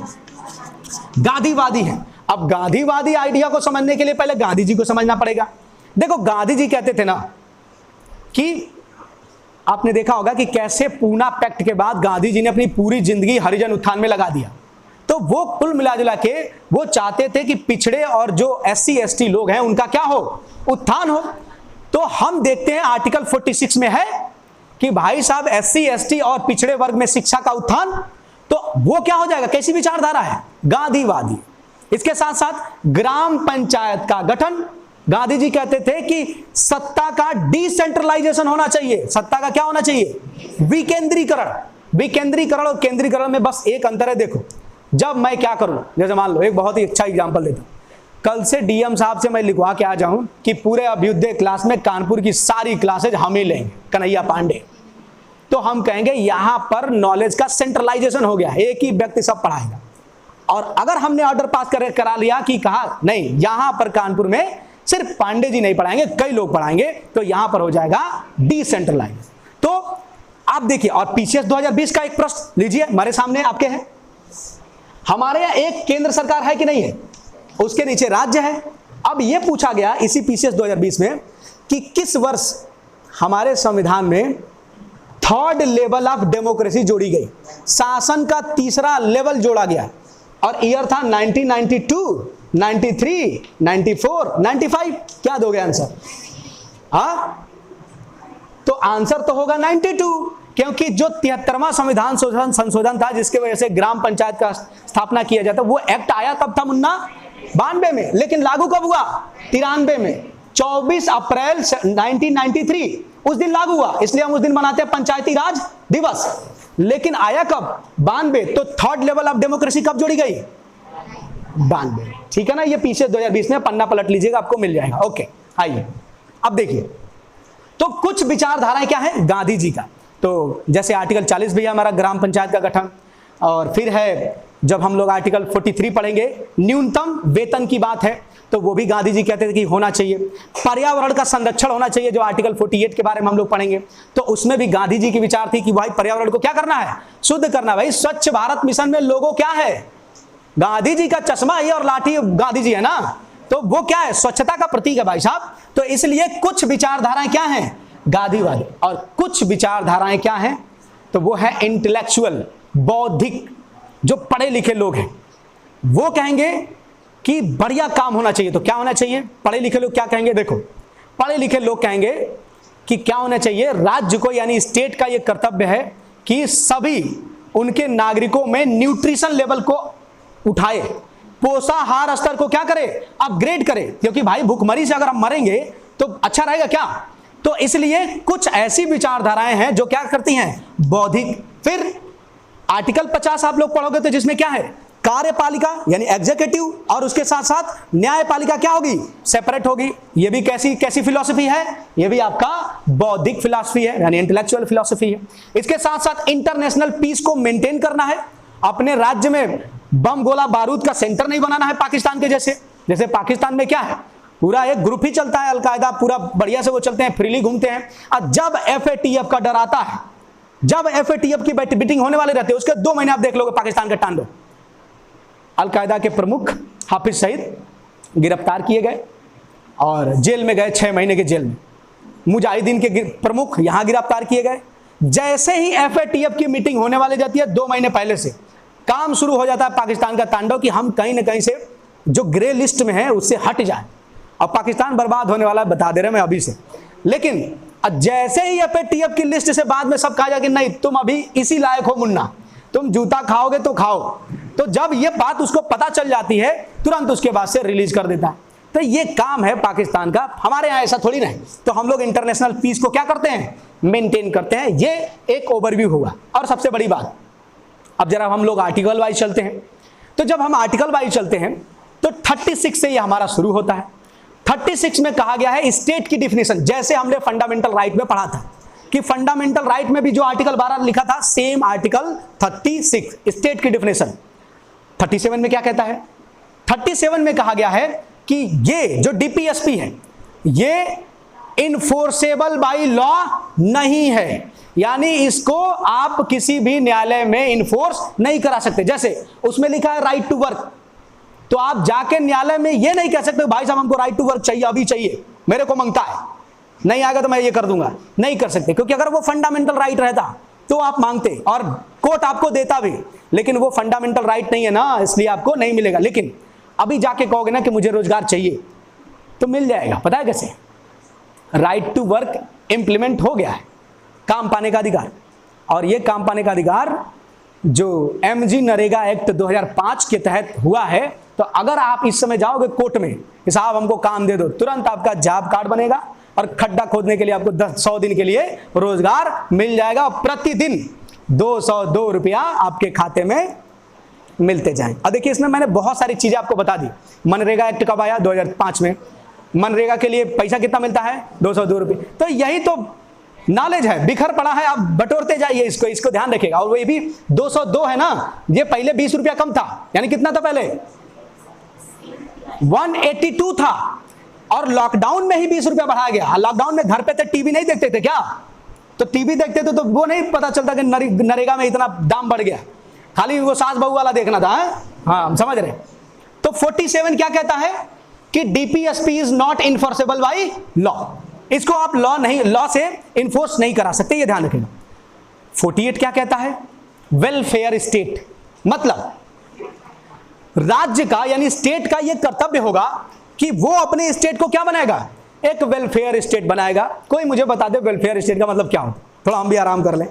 गांधीवादी हैं। अब गांधीवादी आइडिया को समझने के लिए पहले गांधी जी को समझना पड़ेगा। देखो गांधी जी कहते थे ना कि आपने देखा होगा कि कैसे पूना पैक्ट के बाद गांधी जी ने अपनी पूरी जिंदगी हरिजन उत्थान में लगा दिया। तो वो कुल मिलाजुला के वो चाहते थे कि पिछड़े और जो SC/ST लोग हैं उनका क्या हो? उत्थान हो। तो हम देखते हैं आर्टिकल 46 में है कि भाई साहब SC/ST और पिछड़े वर्ग में शिक्षा का उत्थान, तो वो क्या हो जाएगा? कैसी विचारधारा है? गांधीवादी। इसके साथ साथ ग्राम पंचायत का गठन, गांधी जी कहते थे कि सत्ता का डिसेंट्रलाइजेशन होना चाहिए। सत्ता का क्या होना चाहिए? विकेंद्रीकरण। विकेंद्रीकरण और केंद्रीकरण में बस एक अंतर है। देखो जब मैं क्या करूं, जैसे मान लो एक बहुत ही अच्छा एग्जांपल देता हूं, कल से डीएम साहब से मैं लिखवा के आ जाऊं कि पूरे अभ्युदय क्लास में कानपुर की सारी क्लासेज हम ही लेंगे, कन्हैया पांडे, तो हम कहेंगे यहां पर नॉलेज का सेंट्रलाइजेशन हो गया, एक ही व्यक्ति सब पढ़ाएगा। और अगर हमने ऑर्डर पास करा लिया कि कहा नहीं यहां पर कानपुर में सिर्फ पांडे जी नहीं पढ़ाएंगे, कई लोग पढ़ाएंगे, तो यहां पर हो जाएगा डिसेंट्रलाइज। तो आप देखिए, और पीसीएस 2020 का एक प्रश्न लीजिए, हमारे सामने आपके है। हमारे यहां एक केंद्र सरकार है कि नहीं है? उसके नीचे राज्य है। अब यह पूछा गया इसी पीसीएस 2020 में कि किस वर्ष हमारे संविधान में 3rd लेवल ऑफ डेमोक्रेसी जोड़ी गई, शासन का 3रा लेवल जोड़ा गया, और ईयर था 1992, 93, 94, 95। क्या दोगे आंसर? हाँ, तो आंसर तो होगा 92, क्योंकि जो 73वां संविधान संशोधन था जिसके वजह से ग्राम पंचायत का स्थापना किया जाता, वो एक्ट आया कब था मुन्ना? 92 में। लेकिन लागू कब हुआ? 93 में। 24 अप्रैल 1993 उस दिन लागू हुआ, इसलिए हम उस दिन मनाते हैं पंचायती राज दिवस। लेकिन आया कब? 92। तो थर्ड लेवल ऑफ डेमोक्रेसी कब जोड़ी गई? 92। ठीक है ना, ये पीछे 2020 में पन्ना पलट लीजिएगा, आपको मिल जाएगा। ओके, आइए अब देखिए, तो कुछ विचारधाराएं क्या है गांधी जी का। तो जैसे आर्टिकल 40 भी है हमारा ग्राम पंचायत का गठन, और फिर है जब हम लोग आर्टिकल 43 पढ़ेंगे न्यूनतम वेतन की बात है, तो वो भी गांधी जी कहते थे कि होना चाहिए। पर्यावरण का संरक्षण होना चाहिए, जो आर्टिकल 48 के बारे में हम लोग पढ़ेंगे, तो उसमें भी गांधी जी की विचार थी कि भाई पर्यावरण को क्या करना है? शुद्ध करना। भाई स्वच्छ भारत मिशन में लोगो क्या है? गांधी जी का चश्मा ही और लाठी गांधी जी है ना, तो वो क्या है? स्वच्छता का प्रतीक है भाई साहब। तो इसलिए कुछ विचारधाराएं क्या हैं? गांधीवादी। और कुछ विचारधाराएं क्या हैं? तो वो है इंटेलेक्चुअल, बौद्धिक। जो पढ़े लिखे लोग हैं वो कहेंगे कि बढ़िया काम होना चाहिए। तो क्या होना चाहिए? पढ़े लिखे लोग क्या कहेंगे? देखो, पढ़े लिखे लोग कहेंगे कि क्या होना चाहिए? राज्य को यानी स्टेट का यह कर्तव्य है कि सभी उनके नागरिकों में न्यूट्रिशन लेवल को उठाए, पोषाहार स्तर को क्या करे? अपग्रेड करे। क्योंकि भाई भूखमरी से अगर हम मरेंगे तो अच्छा रहेगा क्या? तो इसलिए कुछ ऐसी विचारधाराएं हैं जो क्या करती हैं? बौद्धिक। फिर आर्टिकल 50 आप लोग पढ़ोगे तो जिसमें क्या है? कार्यपालिका यानी एग्जीक्यूटिव, और उसके साथ साथ न्यायपालिका क्या होगी? सेपरेट होगी। ये भी कैसी फिलॉसफी है? ये भी आपका बौद्धिक फिलॉसफी है, यानी इंटेलेक्चुअल फिलॉसफी है। इसके साथ साथ इंटरनेशनल पीस को मेंटेन करना है। अपने राज्य में बम गोला बारूद का सेंटर नहीं बनाना है पाकिस्तान के जैसे। जैसे पाकिस्तान में क्या है? पूरा एक ग्रुप ही चलता है, अलकायदा, पूरा बढ़िया से वो चलते हैं, फ्रीली घूमते हैं। और जब FATF का डर आता है, जब FATF की मीटिंग होने वाले रहते हैं, उसके 2 महीने आप देख लोगे पाकिस्तान का तांडव। अलकायदा के प्रमुख हाफिज सईद गिरफ्तार किए गए और जेल में गए, 6 महीने के जेल में। मुजाहिदीन के प्रमुख यहां गिरफ्तार किए गए। जैसे ही FATF की मीटिंग होने वाली जाती है, 2 महीने पहले से काम शुरू हो जाता है पाकिस्तान का तांडव कि हम कहीं ना कहीं से जो ग्रे लिस्ट में है उससे हट जाए। अब पाकिस्तान बर्बाद होने वाला है, बता दे रहे मैं अभी से। लेकिन जैसे ही FATF की लिस्ट से बाद में सब कहा जाए कि नहीं तुम अभी इसी लायक हो मुन्ना, तुम जूता खाओगे तो खाओ, तो जब ये बात उसको पता चल जाती है तुरंत उसके बाद से रिलीज कर देता है। तो ये काम है पाकिस्तान का। हमारे यहाँ ऐसा थोड़ी ना है। तो हम लोग इंटरनेशनल पीस को क्या करते हैं? मेंटेन करते हैं। ये एक ओवरव्यू हुआ। और सबसे बड़ी बात, अब जरा हम लोग आर्टिकल वाइज चलते हैं। तो जब हम आर्टिकल वाइज चलते हैं तो 36 से ये हमारा शुरू होता है। 36 में कहा गया है स्टेट की डिफिनेशन, जैसे हमने फंडामेंटल राइट में पढ़ा था कि फंडामेंटल राइट में भी जो आर्टिकल 12 लिखा था, सेम आर्टिकल 36 स्टेट की डिफिनेशन। 37 में क्या कहता है? 37 में कहा गया है कि ये जो DPSP है ये इनफोर्सेबल बाय लॉ नहीं है, यानी इसको आप किसी भी न्यायालय में इनफोर्स नहीं करा सकते। जैसे उसमें लिखा है राइट टू वर्क, तो आप जाके न्यायालय में ये नहीं कह सकते भाई साहब हमको राइट टू वर्क चाहिए, अभी चाहिए, मेरे को मांगता है, नहीं आएगा तो मैं ये कर दूंगा। नहीं कर सकते, क्योंकि अगर वो फंडामेंटल राइट रहता तो आप मांगते और कोर्ट आपको देता भी, लेकिन वो फंडामेंटल राइट नहीं है ना, इसलिए आपको नहीं मिलेगा। लेकिन अभी जाके कहोगे ना कि मुझे रोजगार चाहिए तो मिल जाएगा। पता है कैसे? राइट टू वर्क इंप्लीमेंट हो गया है, काम पाने का अधिकार। और ये काम पाने का अधिकार जो MG नरेगा एक्ट 2005 के तहत हुआ है, तो अगर आप इस समय जाओगे कोर्ट में कि साहब हमको काम दे दो, तुरंत आपका जॉब कार्ड बनेगा और खड्डा खोदने के लिए आपको 100 दिन के लिए रोजगार मिल जाएगा। प्रतिदिन 202 रुपया आपके खाते में मिलते जाएं। अब देखिए इसमें मैंने बहुत सारी चीजें आपको बता दी। मनरेगा एक्ट कब आया? 2005 में। मनरेगा के लिए पैसा कितना मिलता है? 202 रुपये। तो यही तो नॉलेज है, बिखर पड़ा है, आप बटोरते जाइए इसको ध्यान रखिएगा। और वो भी 202 है ना, ये पहले 20 रुपया कम था, यानी कितना था पहले? 182 था, और लॉकडाउन में ही 20 रुपया बढ़ाया गया। लॉकडाउन में घर पे थे, टीवी नहीं देखते थे क्या? तो टीवी देखते थे तो वो नहीं पता चलता कि नरेगा में इतना दाम बढ़ गया, खाली वो सास बहू वाला देखना था। हाँ हम समझ रहे। तो 47 क्या कहता है कि DPSP is not enforceable by law, इसको आप लॉ से इन्फोर्स नहीं करा सकते, ये ध्यान रखिएगा। 48 क्या कहता है? वेलफेयर स्टेट, मतलब राज्य का यानी स्टेट का यह कर्तव्य होगा कि वो अपने स्टेट को क्या बनाएगा? एक वेलफेयर स्टेट बनाएगा। कोई मुझे बता दे वेलफेयर स्टेट का मतलब क्या होता है, थोड़ा हम भी आराम कर लें।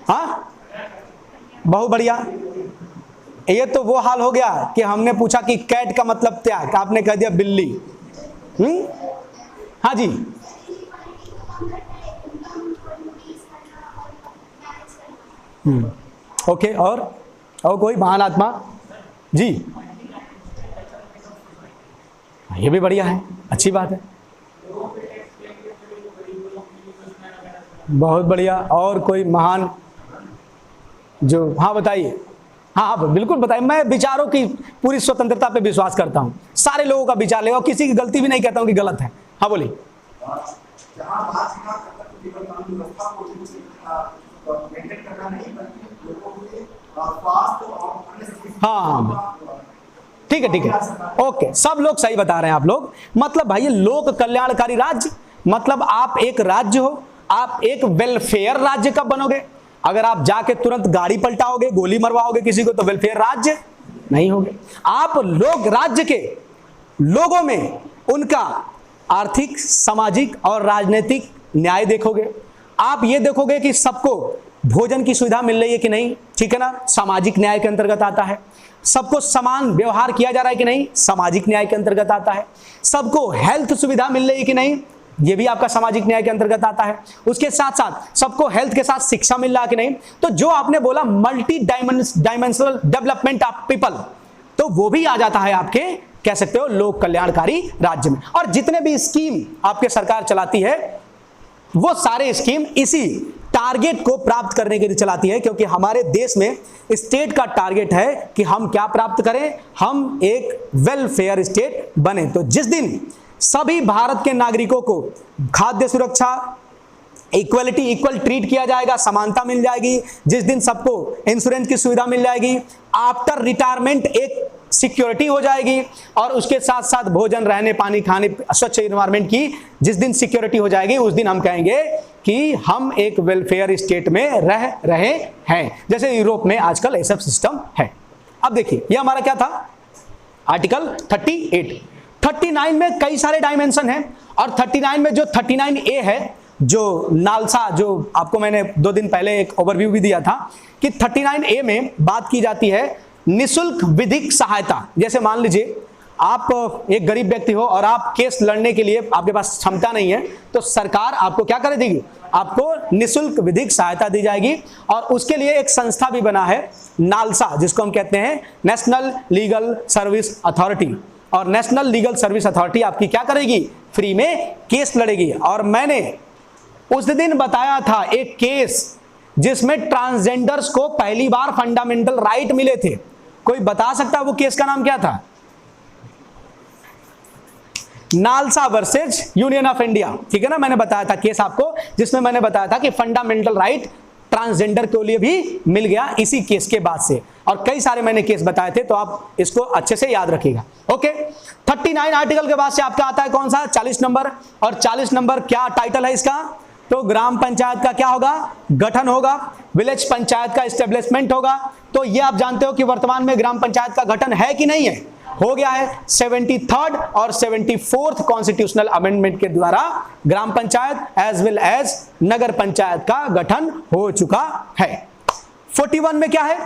हाँ, बहुत बढ़िया। ये तो वो हाल हो गया कि हमने पूछा कि कैट का मतलब क्या है, आपने कह दिया बिल्ली। हाँ जी, ओके, और कोई महान आत्मा जी, ये भी बढ़िया है, अच्छी बात है, बहुत बढ़िया। और कोई महान जो, हाँ बताइए, हाँ बिल्कुल बताइए। मैं विचारों की पूरी स्वतंत्रता पे विश्वास करता हूँ, सारे लोगों का विचार ले और किसी की गलती भी नहीं कहता हूँ कि गलत है। हाँ बोलिए। हाँ ठीक है, ठीक है, ओके, सब लोग सही बता रहे हैं आप लोग। मतलब भाई लोक कल्याणकारी राज्य, मतलब आप एक राज्य हो, आप एक वेलफेयर राज्य कब बनोगे? अगर आप जाके तुरंत गाड़ी पलटाओगे, गोली मरवाओगे किसी को, तो वेलफेयर राज्य नहीं होगे। आप लोग राज्य के लोगों में उनका आर्थिक, सामाजिक और राजनीतिक न्याय देखोगे। आप ये देखोगे कि सबको भोजन की सुविधा मिल रही है कि नहीं, ठीक है ना, सामाजिक न्याय के अंतर्गत आता है। सबको समान व्यवहार किया जा रहा है कि नहीं, सामाजिक न्याय के अंतर्गत आता है। सबको हेल्थ सुविधा मिल रही है कि नहीं, ये भी आपका सामाजिक न्याय के अंतर्गत आता है। उसके साथ साथ सबको हेल्थ के साथ शिक्षा मिल रहा है कि नहीं। तो जो आपने बोला multi dimensional development of people, तो वो भी आ जाता है आपके, कह सकते हो, लोक कल्याणकारी राज्य में। और जितने भी स्कीम आपके सरकार चलाती है, वो सारे स्कीम इसी टारगेट को प्राप्त करने के लिए चलाती है, क्योंकि हमारे देश में स्टेट का टारगेट है कि हम क्या प्राप्त करें, हम एक वेलफेयर स्टेट बने। तो जिस दिन सभी भारत के नागरिकों को खाद्य सुरक्षा, इक्वलिटी, इक्वल ट्रीट किया जाएगा, समानता मिल जाएगी, जिस दिन सबको इंश्योरेंस की सुविधा मिल जाएगी, आफ्टर रिटायरमेंट एक सिक्योरिटी हो जाएगी, और उसके साथ साथ भोजन, रहने, पानी, खाने, स्वच्छ एनवायरनमेंट की जिस दिन सिक्योरिटी हो जाएगी, उस दिन हम कहेंगे कि हम एक वेलफेयर स्टेट में रह रहे हैं, जैसे यूरोप में आजकल ऐसा सिस्टम है। अब देखिए, ये हमारा क्या था, आर्टिकल 38। 39 में कई सारे डायमेंशन हैं, और 39 में जो 39A है, जो नालसा, जो आपको मैंने 2 दिन पहले एक ओवरव्यू भी दिया था, कि 39A में बात की जाती है निशुल्क विधिक सहायता। जैसे मान लीजिए आप एक गरीब व्यक्ति हो और आप केस लड़ने के लिए आपके पास क्षमता नहीं है, तो सरकार आपको क्या कर देगी, आपको निशुल्क विधिक सहायता दी जाएगी। और उसके लिए एक संस्था भी बना है नालसा, जिसको हम कहते हैं नेशनल लीगल सर्विस अथॉरिटी। और नेशनल लीगल सर्विस अथॉरिटी आपकी क्या करेगी, फ्री में केस लड़ेगी। और मैंने उस दिन बताया था एक केस जिसमें ट्रांसजेंडर्स को पहली बार फंडामेंटल राइट मिले थे। कोई बता सकता है वो केस का नाम क्या था? NALSA versus union of India, ठीक है ना। मैंने बताया था केस आपको, जिसमें मैंने बताया था कि फंडामेंटल राइट ट्रांसजेंडर के लिए भी मिल गया इसी केस के बाद से। और कई सारे मैंने केस बताए थे, तो आप इसको अच्छे से याद रखिएगा। ओके, 39 आर्टिकल के बाद से आपका आता है कौन सा, 40 नंबर। और 40 नंबर क्या टाइटल है इसका, तो ग्राम पंचायत का क्या होगा, गठन होगा, विलेज पंचायत का एस्टेब्लिशमेंट होगा। तो ये आप जानते हो कि वर्तमान में ग्राम पंचायत का गठन है कि नहीं है, हो गया है। 73rd और 74th कॉन्स्टिट्यूशनल अमेंडमेंट के द्वारा ग्राम पंचायत एज वेल एज नगर पंचायत का गठन हो चुका है। 41 में क्या है,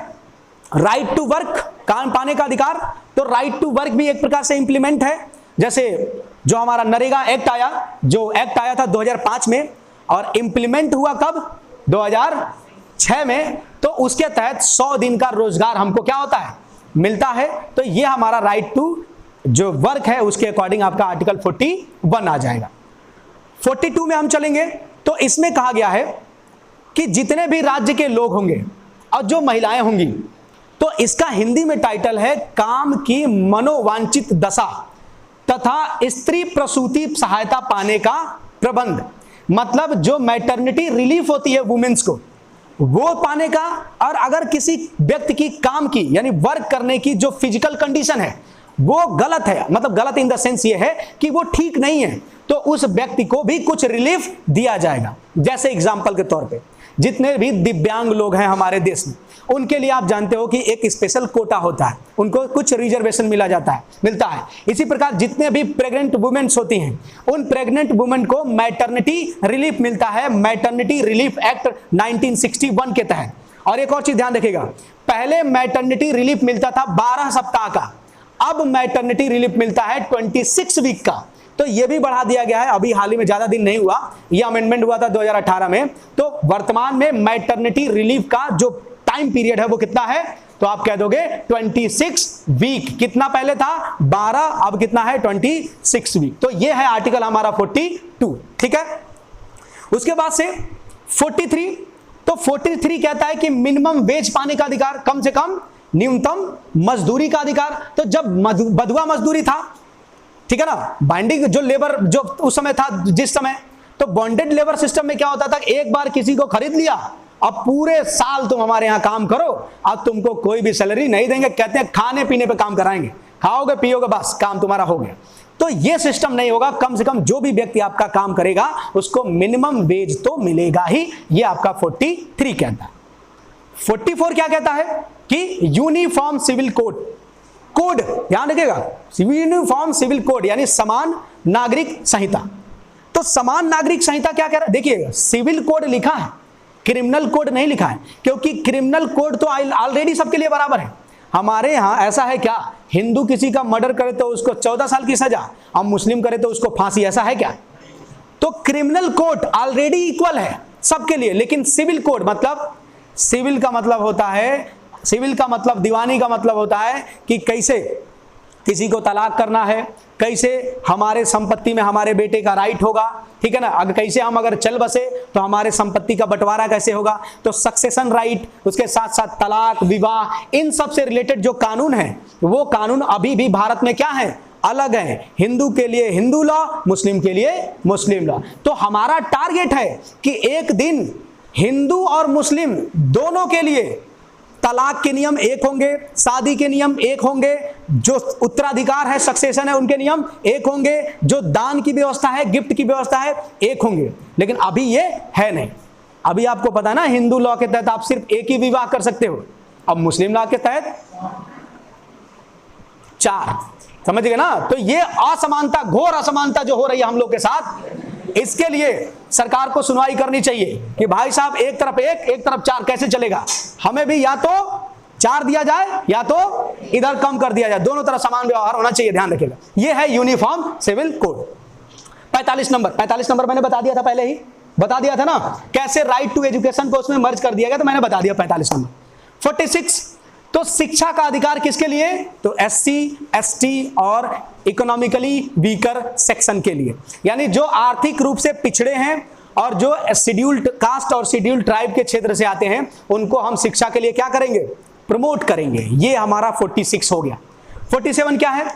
राइट टू वर्क, काम पाने का अधिकार। तो राइट टू वर्क भी एक प्रकार से इंप्लीमेंट है। जैसे जो हमारा नरेगा एक्ट आया, जो एक्ट आया था 2005 में, और इंप्लीमेंट हुआ कब, 2006 में। तो उसके तहत 100 दिन का रोजगार हमको क्या होता है, मिलता है। तो ये हमारा राइट टू जो वर्क है, उसके अकॉर्डिंग आपका आर्टिकल 41 आ जाएगा। 42 में हम चलेंगे, तो इसमें कहा गया है कि जितने भी राज्य के लोग होंगे और जो महिलाएं होंगी, तो इसका हिंदी में टाइटल है काम की मनोवांछित दशा तथा स्त्री प्रसूति सहायता पाने का प्रबंध। मतलब जो मैटरनिटी रिलीफ होती है वुमेन्स को, वो पाने का। और अगर किसी व्यक्ति की काम की यानी वर्क करने की जो फिजिकल कंडीशन है वो गलत है, मतलब गलत इन द सेंस ये है कि वो ठीक नहीं है, तो उस व्यक्ति को भी कुछ रिलीफ दिया जाएगा। जैसे एग्जांपल के तौर पे जितने भी दिव्यांग लोग हैं हमारे देश में, उनके लिए आप जानते हो कि एक स्पेशल कोटा होता है, उनको कुछ रिजर्वेशन मिलता है। इसी प्रकार जितने भी प्रेग्नेंट वुमेन्स होती हैं, उन प्रेग्नेंट वुमेन को मैटरनिटी रिलीफ मिलता है, मैटरनिटी रिलीफ एक्ट 1961 के तहत। और एक और चीज ध्यान रखिएगा, पहले मैटरनिटी रिलीफ मिलता था 12 सप्ताह का, अब मैटरनिटी रिलीफ मिलता है 26 वीक का। तो यह भी बढ़ा दिया गया है, अभी हाल ही में, ज्यादा दिन नहीं हुआ, यह अमेंडमेंट हुआ था 2018 में। तो वर्तमान में मैटरनिटी रिलीफ का जो टाइम पीरियड है वो कितना है, तो आप कह दोगे 26 वीक। कितना पहले था 12, अब कितना है 26 वीक। तो ये है आर्टिकल हमारा 42, ठीक है। उसके बाद से 43, तो 43 कहता है कि मिनिमम वेज पाने का अधिकार, कम से कम न्यूनतम मजदूरी का अधिकार। तो जब बधुआ मजदूरी था, ठीक है ना, बाइंडिंग जो लेबर जो उस समय था, जिस समय, तो बॉन्डेड लेबर सिस्टम में क्या होता था, एक बार किसी को खरीद लिया, अब पूरे साल तुम हमारे यहां काम करो, अब तुमको कोई भी सैलरी नहीं देंगे, कहते हैं खाने पीने पे काम कराएंगे, खाओगे पियोगे बस काम तुम्हारा हो गया। तो ये सिस्टम नहीं होगा, कम से कम जो भी व्यक्ति आपका काम करेगा उसको मिनिमम वेज तो मिलेगा ही, ये आपका 43 कहता है। 44 क्या कहता है कि यूनिफॉर्म सिविल कोड, ध्यान रखिएगा, यूनिफॉर्म सिविल कोड यानी समान नागरिक संहिता। तो समान नागरिक संहिता क्या कह रहा है, देखिएगा, सिविल कोड लिखा है, क्रिमिनल कोड नहीं लिखा है, क्योंकि क्रिमिनल कोड तो ऑलरेडी सबके लिए बराबर है। हमारे यहां ऐसा है क्या, हिंदू किसी का मर्डर करे तो उसको 14 साल की सजा, अब मुस्लिम करे तो उसको फांसी, ऐसा है क्या? तो क्रिमिनल कोड ऑलरेडी इक्वल है सबके लिए, लेकिन सिविल कोड मतलब, सिविल का मतलब होता है, सिविल का मतलब, दीवानी का मतलब होता है कि कैसे किसी को तलाक करना है, कैसे हमारे संपत्ति में हमारे बेटे का राइट होगा, ठीक है ना, अगर कैसे हम अगर चल बसे तो हमारे संपत्ति का बंटवारा कैसे होगा, तो सक्सेशन राइट, उसके साथ साथ तलाक, विवाह, इन सब से रिलेटेड जो कानून है, वो कानून अभी भी भारत में क्या है, अलग है। हिंदू के लिए हिंदू लॉ, मुस्लिम के लिए मुस्लिम लॉ। तो हमारा टारगेट है कि एक दिन हिंदू और मुस्लिम दोनों के लिए तलाक के नियम एक होंगे, शादी के नियम एक होंगे, जो उत्तराधिकार है, सक्सेशन है, उनके नियम एक होंगे, जो दान की व्यवस्था है, गिफ्ट की व्यवस्था है, एक होंगे। लेकिन अभी ये है नहीं। अभी आपको पता है ना, हिंदू लॉ के तहत आप सिर्फ एक ही विवाह कर सकते हो, अब मुस्लिम लॉ के तहत 4, समझ गए ना। तो ये असमानता, घोर असमानता जो हो रही है हम लोग के साथ, इसके लिए सरकार को सुनवाई करनी चाहिए कि भाई साहब एक तरफ एक तरफ 4 कैसे चलेगा, हमें भी या तो 4 दिया जाए या तो इधर कम कर दिया जाए, दोनों तरफ समान व्यवहार होना चाहिए, ध्यान रखिएगा। यह है यूनिफॉर्म सिविल कोड। 45 नंबर मैंने बता दिया था, पहले ही बता दिया था ना, कैसे राइट टू एजुकेशन को उसमें मर्ज कर दिया गया, तो मैंने बता दिया 45 नंबर। 46, तो शिक्षा का अधिकार किसके लिए, तो SC, ST और इकोनॉमिकली वीकर सेक्शन के लिए, यानी जो आर्थिक रूप से पिछड़े हैं और जो शेड्यूल्ड कास्ट और शेड्यूल्ड ट्राइब के क्षेत्र से आते हैं, उनको हम शिक्षा के लिए क्या करेंगे, प्रमोट करेंगे। ये हमारा 46 हो गया। 47 क्या है,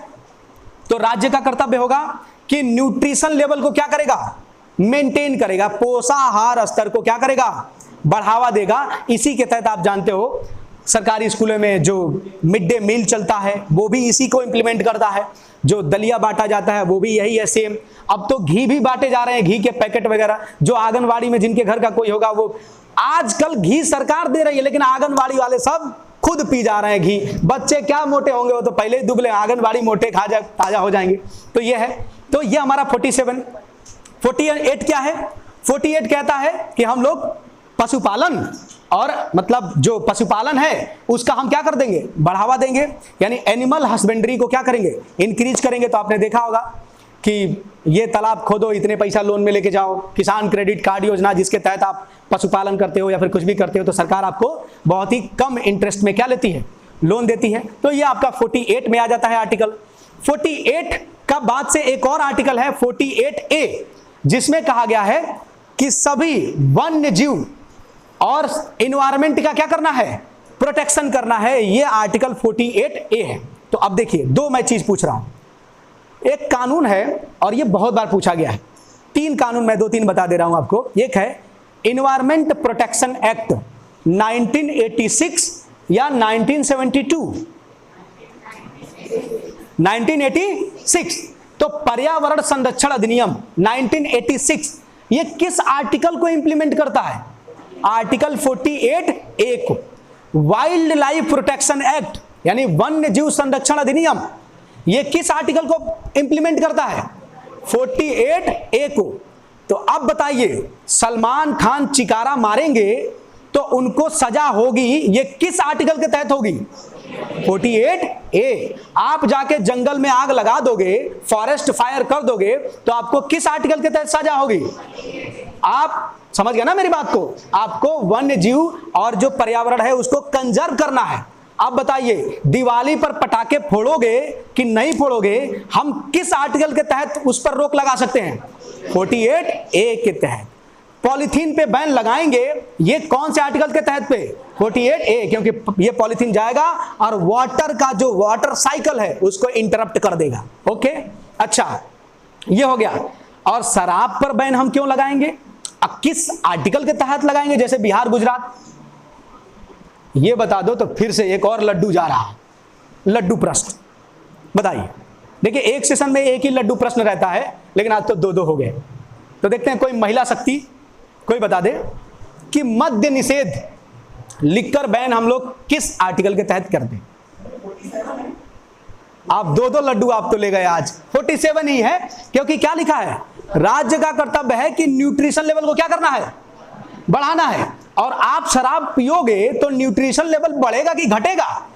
तो राज्य का कर्तव्य होगा कि न्यूट्रिशन लेवल को क्या करेगा, मेंटेन करेगा, पोषाहार स्तर को क्या करेगा, बढ़ावा देगा। इसी के तहत आप जानते हो सरकारी स्कूलों में जो मिड डे मील चलता है वो भी इसी को इंप्लीमेंट करता है, जो दलिया बांटा जाता है वो भी यही है सेम। अब तो घी भी बांटे जा रहे हैं, घी के पैकेट वगैरह, जो आंगनवाड़ी में जिनके घर का कोई होगा वो, आजकल घी सरकार दे रही है, लेकिन आंगनवाड़ी वाले सब खुद पी जा रहे हैं घी। बच्चे क्या मोटे होंगे, वो तो पहले ही दुबले, आंगनवाड़ी मोटे ताजा हो जाएंगे। तो ये है, तो ये हमारा 47। 48 क्या है, 48 कहता है कि हम लोग पशुपालन और मतलब जो पशुपालन है उसका हम क्या कर देंगे, बढ़ावा देंगे, यानी एनिमल हस्बेंड्री को क्या करेंगे, इंक्रीज करेंगे। तो आपने देखा होगा कि ये तालाब खोदो, इतने पैसा लोन में लेके जाओ, किसान क्रेडिट कार्ड योजना जिसके तहत आप पशुपालन करते हो या फिर कुछ भी करते हो, तो सरकार आपको बहुत ही कम इंटरेस्ट में क्या लेती है, लोन देती है। तो ये आपका 48 में आ जाता है आर्टिकल। 48 का बाद से एक और आर्टिकल है 48A, जिसमें कहा गया है कि सभी वन्य जीव और इन्वायरमेंट का क्या करना है, प्रोटेक्शन करना है। ये आर्टिकल 48A है। तो अब देखिए, 2 मैं चीज पूछ रहा हूं। एक कानून है और ये बहुत बार पूछा गया है, 3 कानून मैं 2-3 बता दे रहा हूं आपको। एक है इन्वायरमेंट प्रोटेक्शन एक्ट 1986 या 1972, 1986। तो पर्यावरण संरक्षण अधिनियम 1986 ये किस आर्टिकल को इंप्लीमेंट करता है, आर्टिकल 48A को, वाइल्ड लाइफ प्रोटेक्शन एक्ट यानी वन्य जीव संरक्षण अधिनियम, ये किस आर्टिकल को इंप्लीमेंट करता है? 48A को। तो अब बताइए, सलमान खान चिकारा मारेंगे तो उनको सजा होगी, ये किस आर्टिकल के तहत होगी? 48A। आप जाके जंगल में आग लगा दोगे, फॉरेस्ट फायर कर दोगे, तो आपको किस आर्टिकल के तहत सजा होगी? आप समझ गए ना मेरी बात को? आपको वन्य जीव और जो पर्यावरण है उसको कंजर्व करना है। अब बताइए, दिवाली पर पटाखे फोड़ोगे कि नहीं फोड़ोगे? हम किस आर्टिकल के तहत उस पर रोक लगा सकते हैं? 48A के तहत। पॉलीथीन पे बैन लगाएंगे, ये कौन से आर्टिकल के तहत पे? 48A, क्योंकि ये पॉलीथीन जाएगा और वाटर का जो वाटर साइकिल है उसको इंटरप्ट कर देगा। ओके, अच्छा, ये हो गया। और शराब पर बैन हम क्यों लगाएंगे? अब किस आर्टिकल के तहत लगाएंगे? जैसे बिहार, गुजरात, ये बता दो तो फिर से एक और लड्डू जा रहा है, लड्डू प्रश्न। बताइए, देखिए एक सेशन में एक ही लड्डू प्रश्न रहता है, लेकिन आज तो दो दो हो गए। तो देखते हैं, कोई महिला शक्ति कोई बता दे कि मद्य निषेध, लिकर बैन हम लोग किस आर्टिकल के तहत करते हैं? आप दो दो लड्डू आप तो ले गए आज। 47 ही है, क्योंकि क्या लिखा है? राज्य का कर्तव्य है कि न्यूट्रिशन लेवल को क्या करना है? बढ़ाना है। और आप शराब पियोगे तो न्यूट्रिशन लेवल बढ़ेगा कि घटेगा?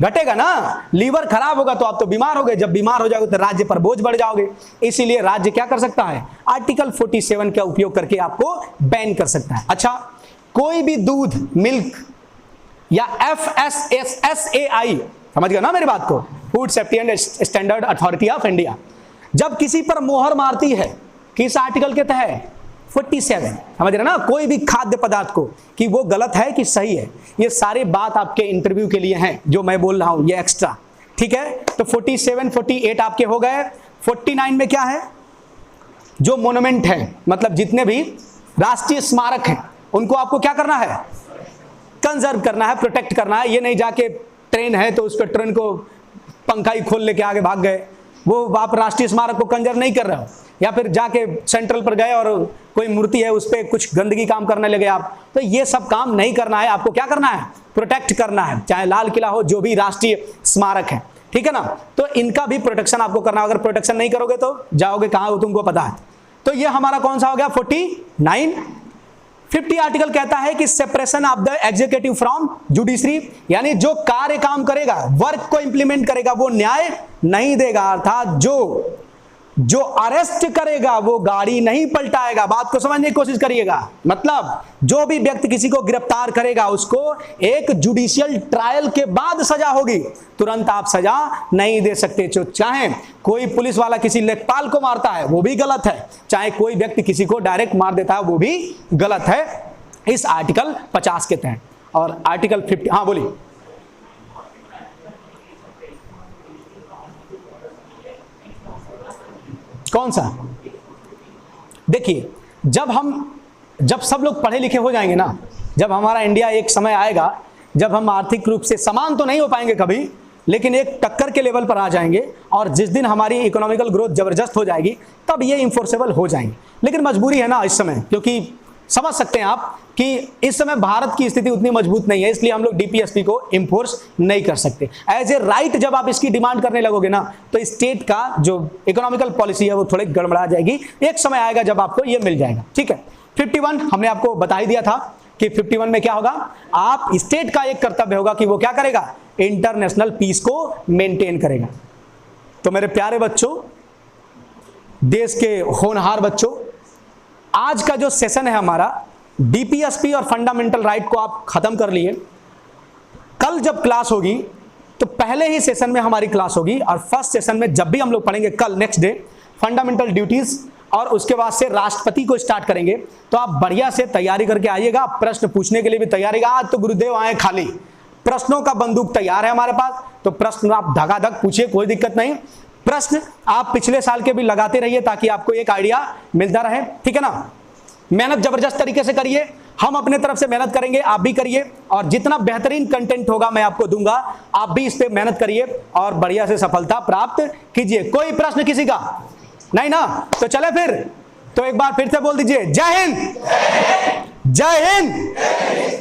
घटेगा ना। लीवर खराब होगा तो आप तो बीमार हो गए, जब बीमार हो जाओगे तो राज्य पर बोझ बढ़ जाओगे। इसीलिए राज्य क्या कर सकता है? आर्टिकल 47 का उपयोग करके आपको बैन कर सकता है। अच्छा, कोई भी दूध, मिल्क या FSSAI, समझ गए ना मेरी बात को? Food safety and standard authority of India, जब किसी पर मोहर मारती है, किस आर्टिकल के तहत? 47। समझ रहे ना? कोई भी खाद्य पदार्थ को कि वो गलत है कि सही है, ये सारी बात आपके इंटरव्यू के लिए हैं जो मैं बोल रहा हूं, ये एक्स्ट्रा। ठीक है, तो 47, 48 आपके हो गए। 49 में क्या है? जो मोन्यूमेंट है, मतलब जितने भी राष्ट्रीय स्मारक हैं, उनको आपको क्या करना है? कंजर्व करना है, प्रोटेक्ट करना है। ये नहीं जाके ट्रेन है तो उसको, ट्रेन को पंखा ही खोल लेके आगे भाग गए, वो आप राष्ट्रीय स्मारक को कंजर्व नहीं कर रहे हो। या फिर जाके सेंट्रल पर गए और कोई मूर्ति है उस पर कुछ गंदगी काम करने लगे आप, तो ये सब काम नहीं करना है। आपको क्या करना है? प्रोटेक्ट करना है, चाहे लाल किला हो, जो भी राष्ट्रीय स्मारक है, ठीक है ना? तो इनका भी प्रोटेक्शन आपको करना है। अगर प्रोटेक्शन नहीं करोगे तो जाओगे कहाँ, वो तुमको पता है। तो ये हमारा कौन सा हो गया? 49। 50 आर्टिकल कहता है कि separation of the executive from judiciary, यानी जो कार्य काम करेगा, वर्क को इंप्लीमेंट करेगा, वो न्याय नहीं देगा। अर्थात जो अरेस्ट करेगा वो गाड़ी नहीं पलटाएगा। बात को समझने की कोशिश करिएगा। मतलब जो भी व्यक्ति किसी को गिरफ्तार करेगा उसको एक जुडिशियल ट्रायल के बाद सजा होगी, तुरंत आप सजा नहीं दे सकते। जो चाहे कोई पुलिस वाला किसी लेखपाल को मारता है वो भी गलत है, चाहे कोई व्यक्ति किसी को डायरेक्ट मार देता है वो भी गलत है, इस आर्टिकल 50 के तहत। और आर्टिकल 50, हाँ बोलिए। कौन सा? देखिए, जब सब लोग पढ़े लिखे हो जाएंगे ना, जब हमारा इंडिया एक समय आएगा जब हम आर्थिक रूप से समान तो नहीं हो पाएंगे कभी, लेकिन एक टक्कर के लेवल पर आ जाएंगे, और जिस दिन हमारी इकोनॉमिकल ग्रोथ जबरदस्त हो जाएगी तब ये इन्फोर्सेबल हो जाएंगे। लेकिन मजबूरी है ना इस समय, क्योंकि समझ सकते हैं आप कि इस समय भारत की स्थिति उतनी मजबूत नहीं है, इसलिए हम लोग डीपीएसपी को इन्फोर्स नहीं कर सकते। एज ए राइट जब आप इसकी डिमांड करने लगोगे ना, तो स्टेट का जो इकोनॉमिकल पॉलिसी है वो थोड़ी गड़बड़ा जाएगी। एक समय आएगा जब आपको ये मिल जाएगा। ठीक है, 51 हमने आपको बता ही दिया था कि 51 में क्या होगा? आप स्टेट का एक कर्तव्य होगा कि वो क्या करेगा? इंटरनेशनल पीस को मेंटेन करेगा। तो मेरे प्यारे बच्चों, देश के होनहार बच्चों, आज का जो सेशन है हमारा डीपीएसपी और फंडामेंटल राइट को आप खत्म कर लिए। कल जब क्लास होगी तो पहले ही सेशन में हमारी क्लास होगी, और फर्स्ट सेशन में जब भी हम लोग पढ़ेंगे कल नेक्स्ट डे फंडामेंटल ड्यूटीज, और उसके बाद से राष्ट्रपति को स्टार्ट करेंगे। तो आप बढ़िया से तैयारी करके आइएगा, प्रश्न पूछने के लिए भी तैयारी। आज तो गुरुदेव आए खाली, प्रश्नों का बंदूक तैयार है हमारे पास, तो प्रश्न आप धगाधक पूछिए, कोई दिक्कत नहीं। प्रश्न आप पिछले साल के भी लगाते रहिए ताकि आपको एक आइडिया मिलता रहे, ठीक है ना? मेहनत जबरदस्त तरीके से करिए, हम अपने तरफ से मेहनत करेंगे, आप भी करिए, और जितना बेहतरीन कंटेंट होगा मैं आपको दूंगा, आप भी इस पे मेहनत करिए और बढ़िया से सफलता प्राप्त कीजिए। कोई प्रश्न किसी का नहीं ना? तो चले फिर, तो एक बार फिर से बोल दीजिए, जय हिंद, जय हिंद।